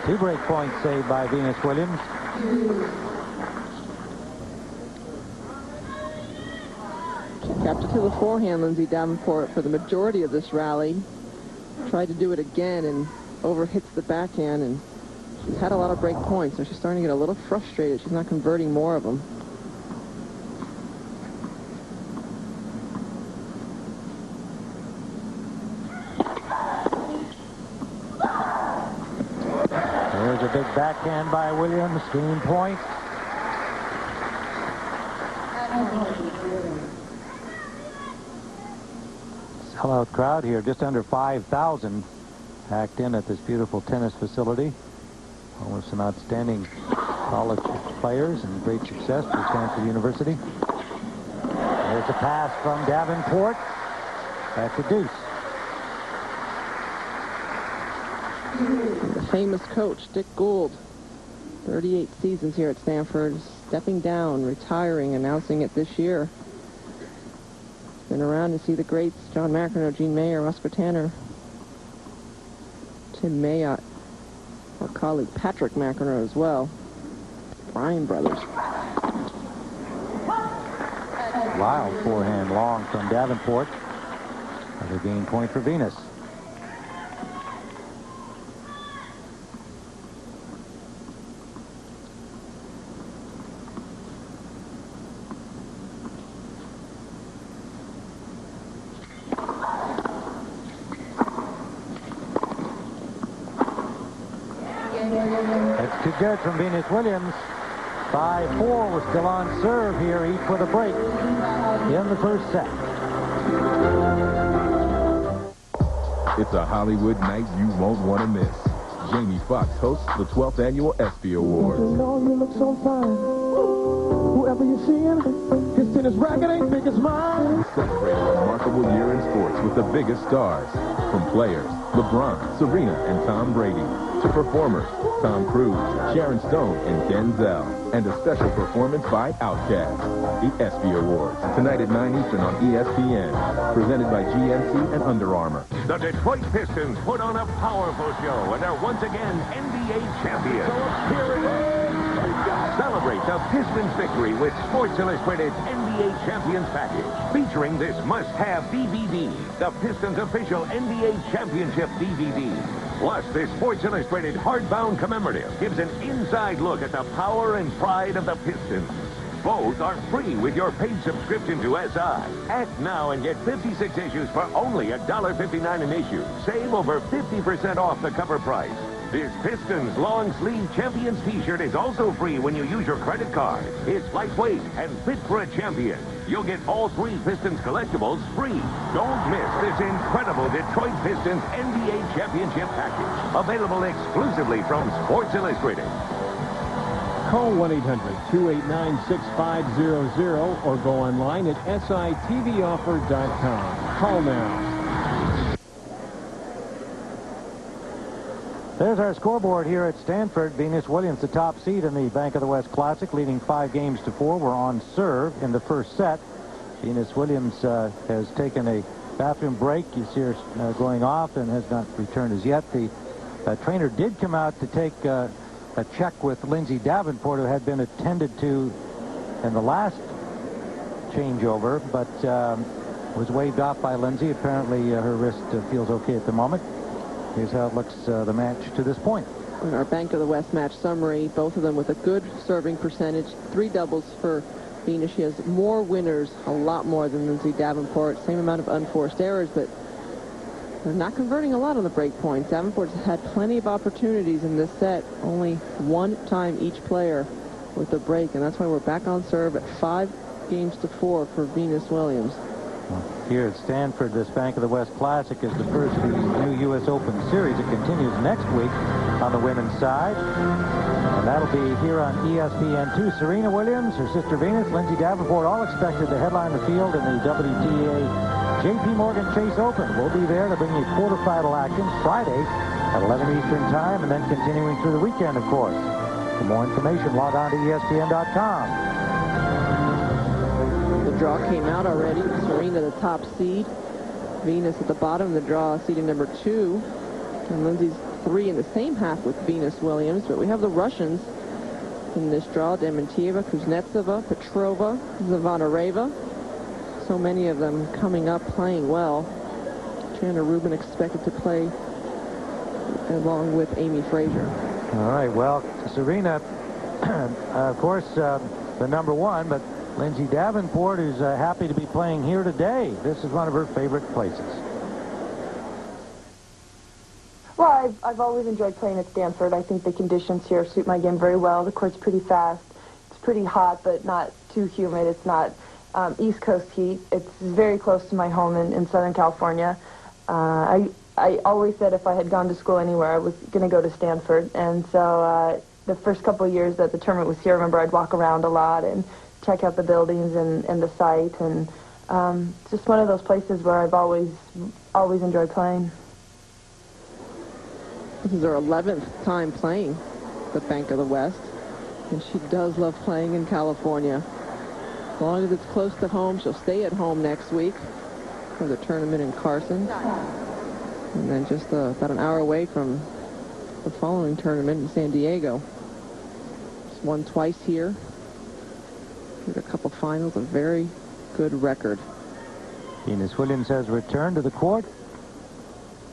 A: 2 break points saved by Venus Williams.
T: She kept it to the forehand, Lindsay Davenport, for the majority of this rally. Tried to do it again and overhits the backhand, and she's had a lot of break points, so she's starting to get a little frustrated. She's not converting more of them.
A: There's a big backhand by Williams, game point. Sellout crowd here, just under 5,000 packed in at this beautiful tennis facility. Home of some outstanding college players and great success for Stanford University. There's a pass from Davenport. Back to deuce.
T: The famous coach, Dick Gould, 38 seasons here at Stanford, stepping down, retiring, announcing it this year. Been around to see the greats, John McEnroe, Gene Mayer, Oscar Tanner, Tim Mayotte, our colleague Patrick McEnroe as well, Bryan brothers.
A: Wild forehand long from Davenport. Another game point for Venus. That's too good from Venus Williams. 5-4 was still on serve here, each with a break in the first set.
O: It's a Hollywood night you won't want to miss. Jamie Foxx hosts the 12th annual ESPY Awards.
K: You know you look so fine. Whoever you're seeing, his tennis racket ain't big as mine.
O: Celebrate a remarkable year in sports with the biggest stars. From players, LeBron, Serena, and Tom Brady, to performers, Tom Cruise, Sharon Stone, and Denzel. And a special performance by Outkast. The ESPY Awards, tonight at 9 Eastern on ESPN. Presented by GNC and Under Armour.
E: The Detroit Pistons put on a powerful show and are once again NBA champions. So here it is. Celebrate the Pistons' victory with Sports Illustrated's NBA Champions Package, featuring this must-have DVD, the Pistons' official NBA Championship DVD. Plus, this Sports Illustrated hardbound commemorative gives an inside look at the power and pride of the Pistons. Both are free with your paid subscription to SI. Act now and get 56 issues for only $1.59 an issue. Save over 50% off the cover price. This Pistons long-sleeve Champions t-shirt is also free when you use your credit card. It's lightweight and fit for a champion. You'll get all 3 Pistons collectibles free. Don't miss this incredible Detroit Pistons NBA Championship package. Available exclusively from Sports Illustrated.
G: Call 1-800-289-6500 or go online at sitvoffer.com. Call now.
A: There's our scoreboard here at Stanford. Venus Williams, the top seed in the Bank of the West Classic, leading 5-4. We're on serve in the first set. Venus Williams has taken a bathroom break. You see her going off and has not returned as yet. The trainer did come out to take a check with Lindsay Davenport, who had been attended to in the last changeover, but was waved off by Lindsay. Apparently her wrist feels okay at the moment. Here's how it looks, the match to this point.
T: In our Bank of the West match summary, both of them with a good serving percentage. 3 doubles for Venus. She has more winners, a lot more than Lindsay Davenport. Same amount of unforced errors, but they're not converting a lot on the break points. Davenport's had plenty of opportunities in this set. Only 1 time each player with a break, and that's why we're back on serve at 5-4 for Venus Williams.
A: Here at Stanford, this Bank of the West Classic is the first of the new U.S. Open Series. It continues next week on the women's side. And that'll be here on ESPN2. Serena Williams, her sister Venus, Lindsay Davenport, all expected to headline the field in the WTA J.P. Morgan Chase Open. We'll be there to bring you quarterfinal action Friday at 11 Eastern Time, and then continuing through the weekend, of course. For more information, log on to ESPN.com.
T: The draw came out already. Serena, the top seed. Venus at the bottom. The draw seeding number 2. And Lindsay's 3 in the same half with Venus Williams. But we have the Russians in this draw. Dementieva, Kuznetsova, Petrova, Zvonareva. So many of them coming up playing well. Chandler Rubin expected to play along with Amy Frazier.
A: All right, well, Serena, of course, the number 1, but Lindsay Davenport is happy to be playing here today. This is one of her favorite places.
D: Well, I've always enjoyed playing at Stanford. I think the conditions here suit my game very well. The court's pretty fast. It's pretty hot, but not too humid. It's not East Coast heat. It's very close to my home in Southern California. I always said if I had gone to school anywhere, I was going to go to Stanford. And so the first couple of years that the tournament was here, I remember I'd walk around a lot and check out the buildings and the site. And it's just one of those places where I've always enjoyed playing.
T: This is her 11th time playing the Bank of the West, and she does love playing in California. As long as it's close to home, she'll stay at home next week for the tournament in Carson. And then just about an hour away from the following tournament in San Diego. She's won twice here. Did a couple finals, a very good record.
A: Venus Williams has returned to the court.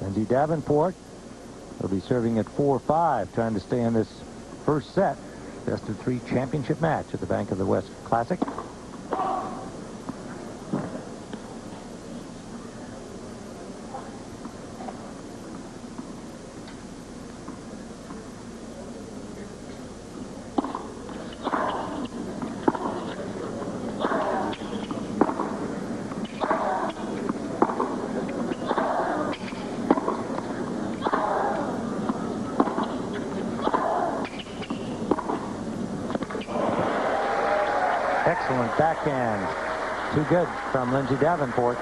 A: Lindsay Davenport will be serving at 4-5, trying to stay in this first set. Best of 3 championship match at the Bank of the West Classic. Excellent backhand. Too good from Lindsay Davenport.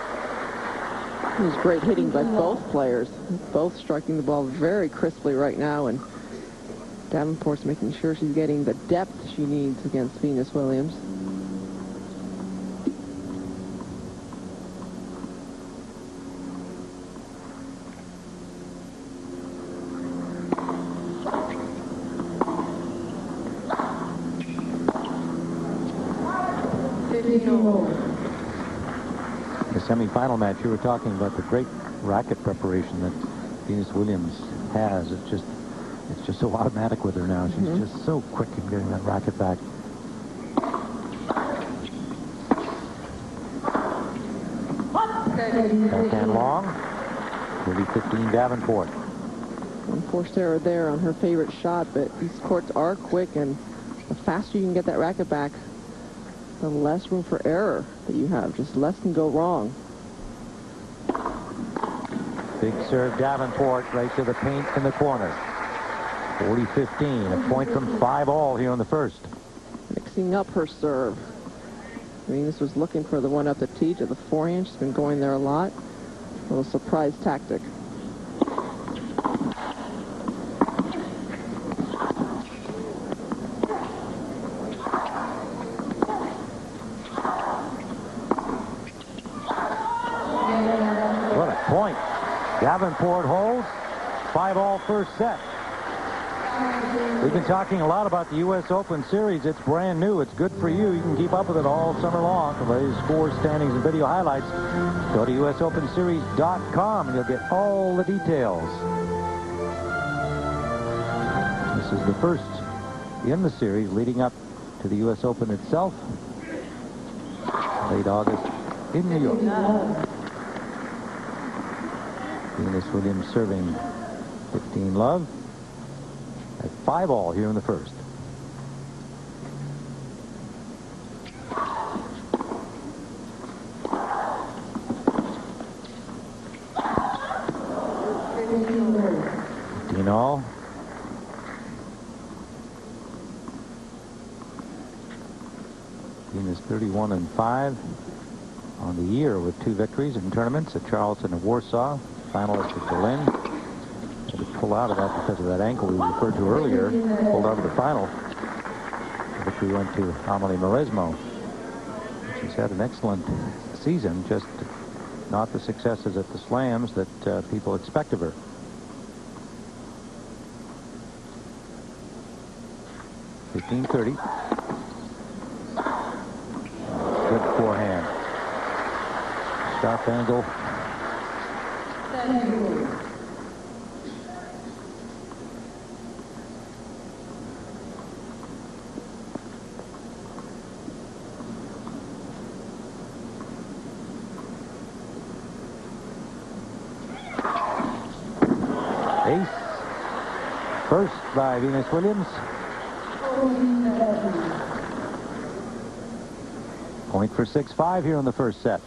T: It was great hitting by both players. Both striking the ball very crisply right now, and Davenport's making sure she's getting the depth she needs against Venus Williams.
A: The semifinal match, you were talking about the great racket preparation that Venus Williams has. It's just so automatic with her now. She's just so quick in getting that racket back. Backhand long. 30-15 Davenport.
T: Unforced error there on her favorite shot, but these courts are quick, and the faster you can get that racket back, the less room for error that you have. Just less can go wrong.
A: Big serve Davenport right to the paint in the corner. 40-15, a point from 5-all here in the first.
T: Mixing up her serve. Venus was looking for the one up the tee to the forehand. She's been going there a lot. A little surprise tactic.
A: What a point. Davenport holds. 5-all first set. We've been talking a lot about the U.S. Open Series. It's brand new. It's good for you. You can keep up with it all summer long. For the latest scores, standings, and video highlights, go to USOpenSeries.com and you'll get all the details. This is the first in the series leading up to the U.S. Open itself, late August in New York. Venus Williams serving 15 love at 5-all here in the first. All. Venus 31-5 on the year with 2 victories in tournaments at Charleston and Warsaw, finalist at Berlin. Had to pull out of that because of that ankle we referred to earlier. Pulled out of the final. The victory went to Amelie Mauresmo. She's had an excellent season, just not the successes at the slams that people expect of her. 15-30. Good forehand. Sharp angle. Ace. First by Venus Williams. Point for 6-5 here in the first set.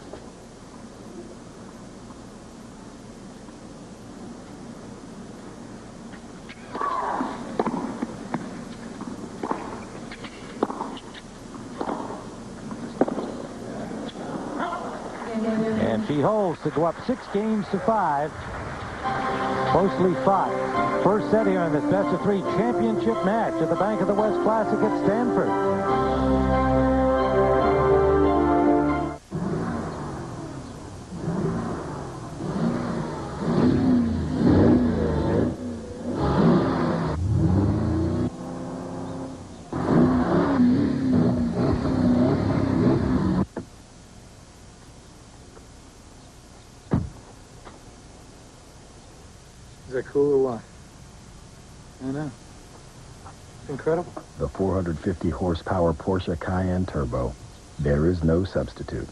A: And she holds to go up 6 games to 5. Closely fought. First set here in this best-of-3 championship match at the Bank of the West Classic at Stanford.
L: Is that cool or what? I know. Incredible.
J: The 450 horsepower Porsche Cayenne Turbo. There is no substitute.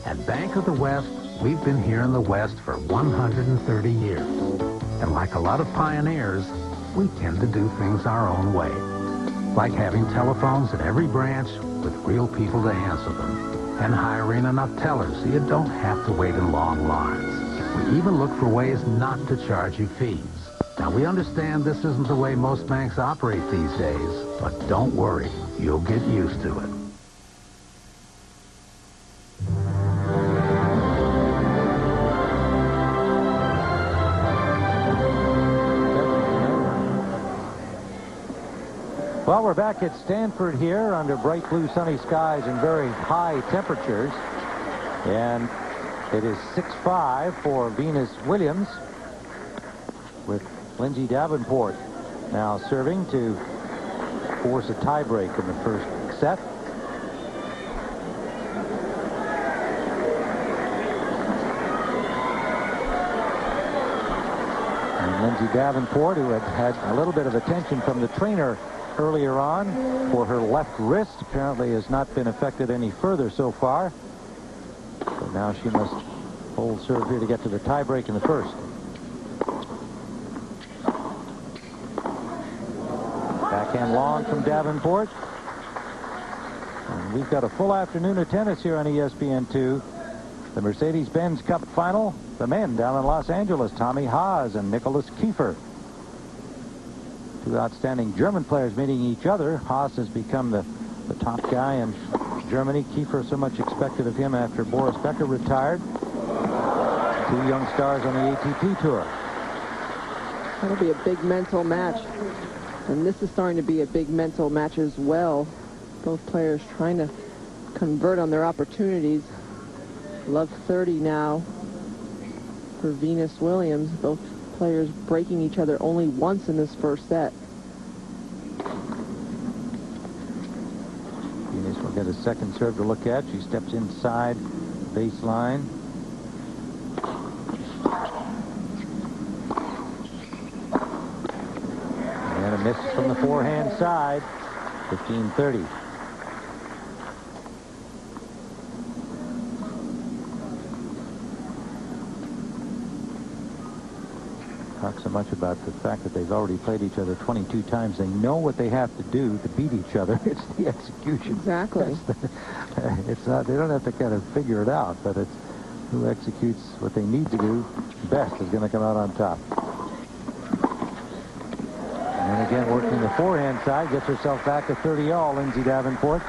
H: At Bank of the West, we've been here in the West for 130 years. And like a lot of pioneers, we tend to do things our own way. Like having telephones at every branch with real people to answer them. And hiring enough tellers so you don't have to wait in long lines. We even look for ways not to charge you fees. Now, we understand this isn't the way most banks operate these days, but don't worry, you'll get used to it.
A: Well, we're back at Stanford here under bright blue sunny skies and very high temperatures. And it is 6-5 for Venus Williams, with Lindsay Davenport now serving to force a tiebreak in the first set. And Lindsay Davenport, who had a little bit of attention from the trainer earlier on for her left wrist, apparently has not been affected any further so far. So now she must hold serve here to get to the tiebreak in the first. Backhand long from Davenport. And we've got a full afternoon of tennis here on ESPN2. The Mercedes-Benz Cup final, the men down in Los Angeles, Tommy Haas and Nicholas Kiefer. Two outstanding German players meeting each other. Haas has become the top guy in Germany. Kiefer, so much expected of him after Boris Becker retired. Two young stars on the ATP Tour.
T: That'll be a big mental match. And this is starting to be a big mental match as well. Both players trying to convert on their opportunities. Love 30 now for Venus Williams. Both players breaking each other only once in this first set.
U: Venus will get a second serve to look at. She steps inside baseline. And a miss from the forehand side. 15-30. Talk so much about the fact that they've already played each other 22 times. They know what they have to do to beat each other. It's the execution.
T: Exactly.
U: It's not, they don't have to kind of figure it out, but it's who executes what they need to do best is going to come out on top. And again, working the forehand side, gets herself back to 30-all, Lindsay Davenport.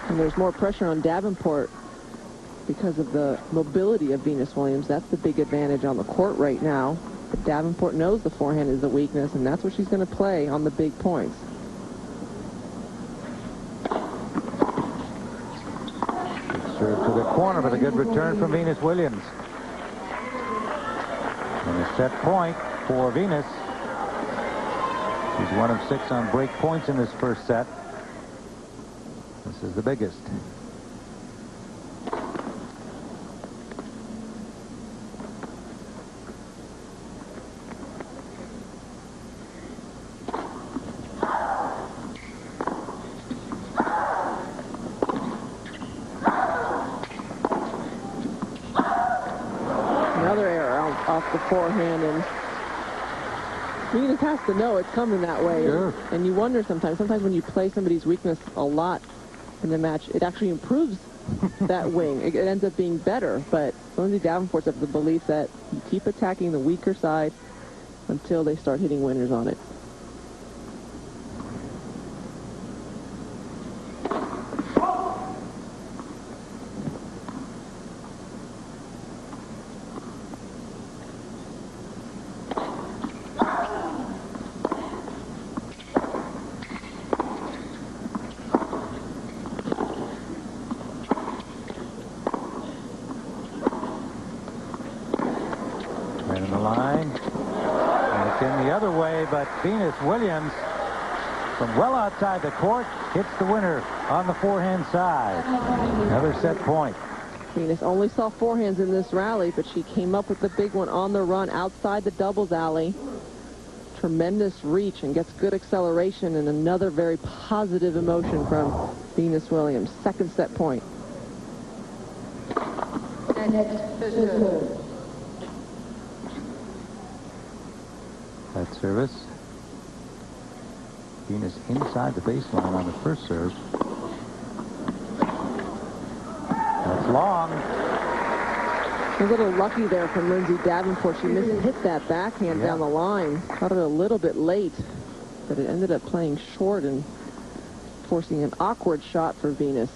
T: And there's more pressure on Davenport because of the mobility of Venus Williams. That's the big advantage on the court right now. But Davenport knows the forehand is a weakness, and that's what she's going to play on the big points.
U: Good serve to the corner, but a good return from Venus Williams. And a set point for Venus. She's 1 of 6 on break points in this first set. This is the biggest.
T: Off the forehand, and Venus has to know it's coming that way.
U: Sure.
T: And you wonder sometimes when you play somebody's weakness a lot in the match, it actually improves that wing. It ends up being better, but Lindsay Davenport's of the belief that you keep attacking the weaker side until they start hitting winners on it.
U: But Venus Williams, from well outside the court, hits the winner on the forehand side. Another set point.
T: Venus only saw forehands in this rally, but she came up with the big one on the run outside the doubles alley. Tremendous reach and gets good acceleration, and another very positive emotion from Venus Williams. Second set point. And
U: that service. Venus inside the baseline on the first serve. That's long.
T: A little lucky there from Lindsay Davenport. She hit that backhand down the line. Caught it a little bit late, but it ended up playing short and forcing an awkward shot for Venus.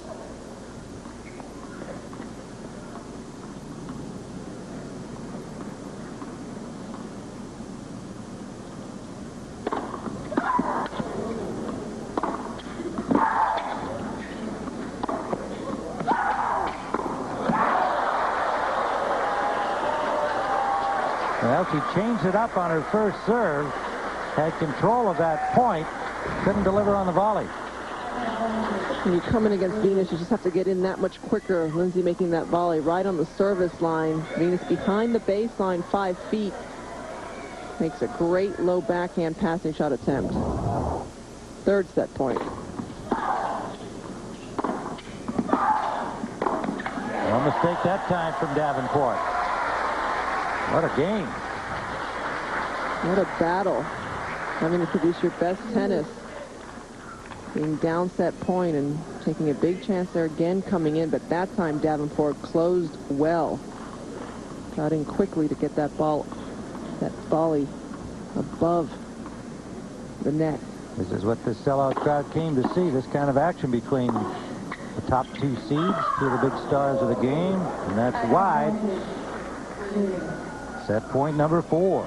U: Well, she changed it up on her first serve, had control of that point, couldn't deliver on the volley.
T: When you come in against Venus, you just have to get in that much quicker. Lindsay making that volley right on the service line. Venus behind the baseline 5 feet. Makes a great low backhand passing shot attempt. Third set point.
U: No mistake that time from Davenport. What a game.
T: What a battle. Having to produce your best tennis. Being down set point and taking a big chance there again coming in, but that time Davenport closed well. Got in quickly to get that ball, that volley above the net.
U: This is what the sellout crowd came to see, this kind of action between the top 2 seeds, 2 of the big stars of the game, and that's wide. Set point number 4.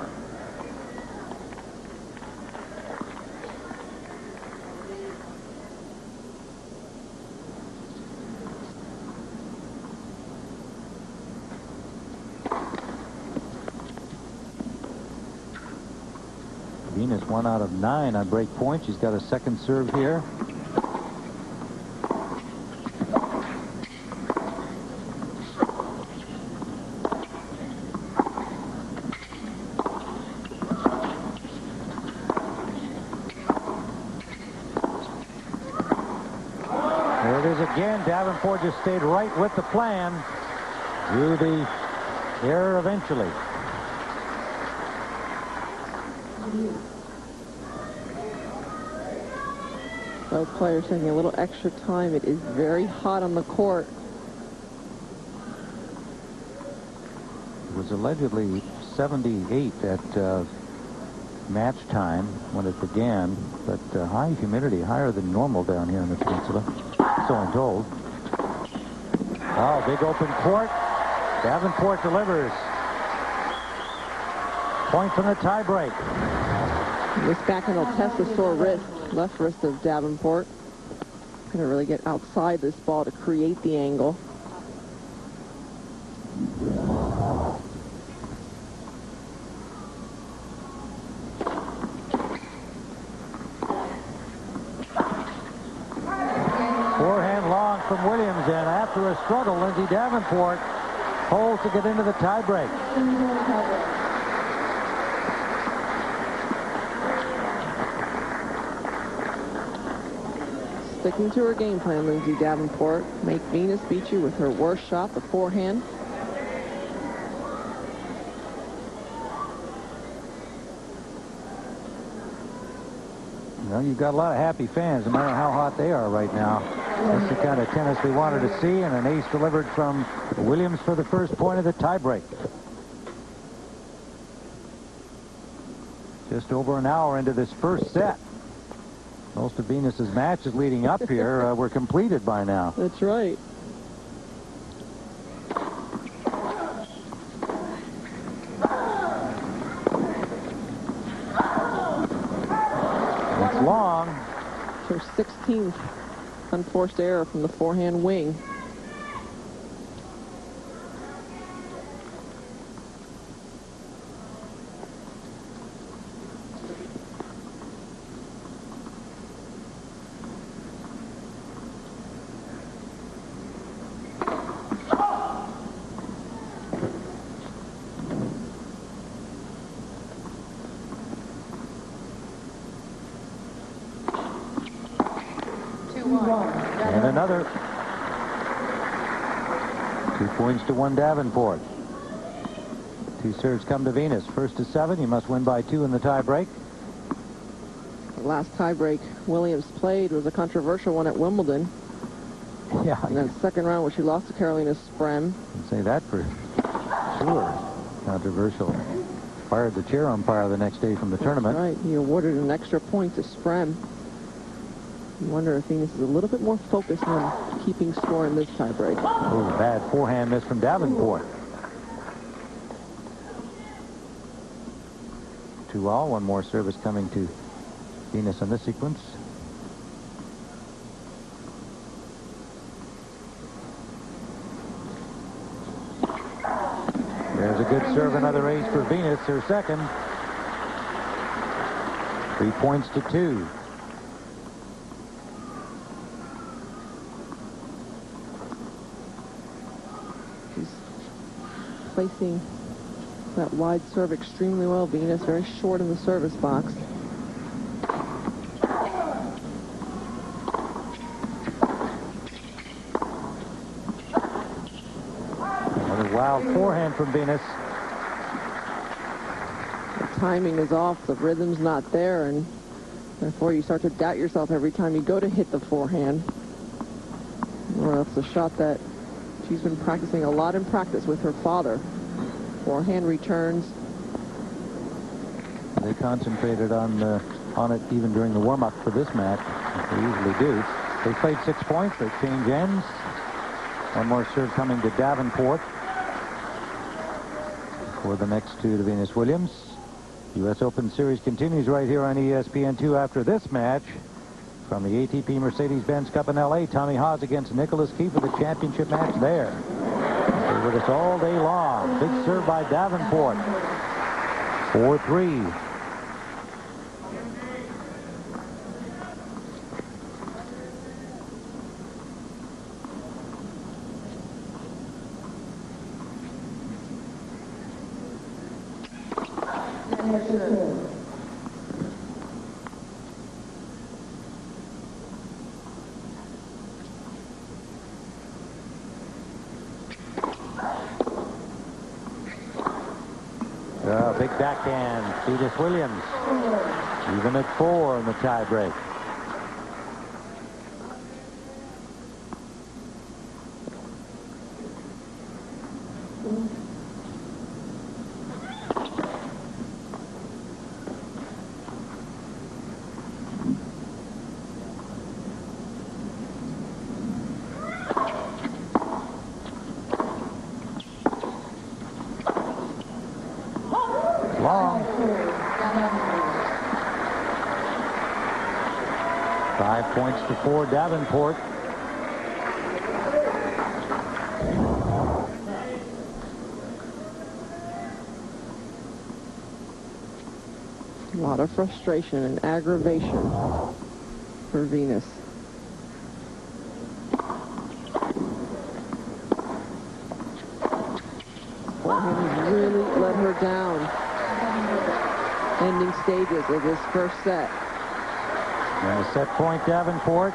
U: Venus 1 out of 9 on break point. She's got a second serve here. There it is again. Davenport just stayed right with the plan. Drew the error eventually.
T: Both players taking a little extra time. It is very hot on the court.
U: It was allegedly 78 at match time when it began, but high humidity, higher than normal down here in the peninsula, so I'm told. Oh, big open court. Davenport delivers. Point from the tiebreak.
T: This backhand will test the sore wrist, left wrist of Davenport. Going to really get outside this ball to create the angle.
U: Forehand long from Williams, and after a struggle, Lindsay Davenport holds to get into the tiebreak.
T: Sticking to her game plan, Lindsay Davenport. Make Venus beat you with her worst shot, the forehand.
U: Well, you've got a lot of happy fans, no matter how hot they are right now. That's the kind of tennis we wanted to see, and an ace delivered from Williams for the first point of the tiebreak. Just over an hour into this first set. Most of Venus's matches leading up here were completed by now.
T: That's right.
U: It's long.
T: Her 16th unforced error from the forehand wing.
U: And another. 2 points to 1 Davenport. 2 serves come to Venus. First to 7. You must win by 2 in the tiebreak.
T: The last tiebreak Williams played was a controversial one at Wimbledon.
U: Yeah.
T: In that second round, where she lost to Carolina Sprem.
U: I'd say that for sure. Controversial. Fired the chair umpire the next day from the tournament.
T: Right. He awarded an extra point to Sprem. I wonder if Venus is a little bit more focused on keeping score in this tiebreak.
U: Oh, bad forehand miss from Davenport. 2-all. One more service coming to Venus in this sequence. There's a good serve, another ace for Venus, her second. 3 points to 2.
T: Placing that wide serve extremely well. Venus very short in the service box.
U: Another wild forehand from Venus.
T: The timing is off. The rhythm's not there, and therefore you start to doubt yourself every time you go to hit the forehand. Or else a shot that she's been practicing a lot in practice with her father. Forehand returns.
U: They concentrated on it even during the warm-up for this match. They usually do. They played 6 points. They change ends. One more serve coming to Davenport for the next 2 to Venus Williams. U.S. Open Series continues right here on ESPN2 after this match. From the ATP Mercedes-Benz Cup in L.A., Tommy Haas against Nicholas Key for the championship match there. Stay with us all day long. Big serve by Davenport. 4-3. Big backhand, Edith Williams. Even at 4 in the tie break. Long. 5 points to 4, Davenport.
T: A lot of frustration and aggravation for Venus. Forehand has really let her down. Ending stages of this first set.
U: And a set point, Davenport.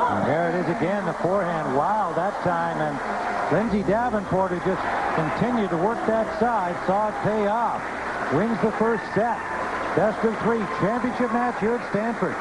U: And there it is again, the forehand. Wow, that time. And Lindsay Davenport, who just continued to work that side, saw it pay off. Wins the first set. Best of 3 championship match here at Stanford.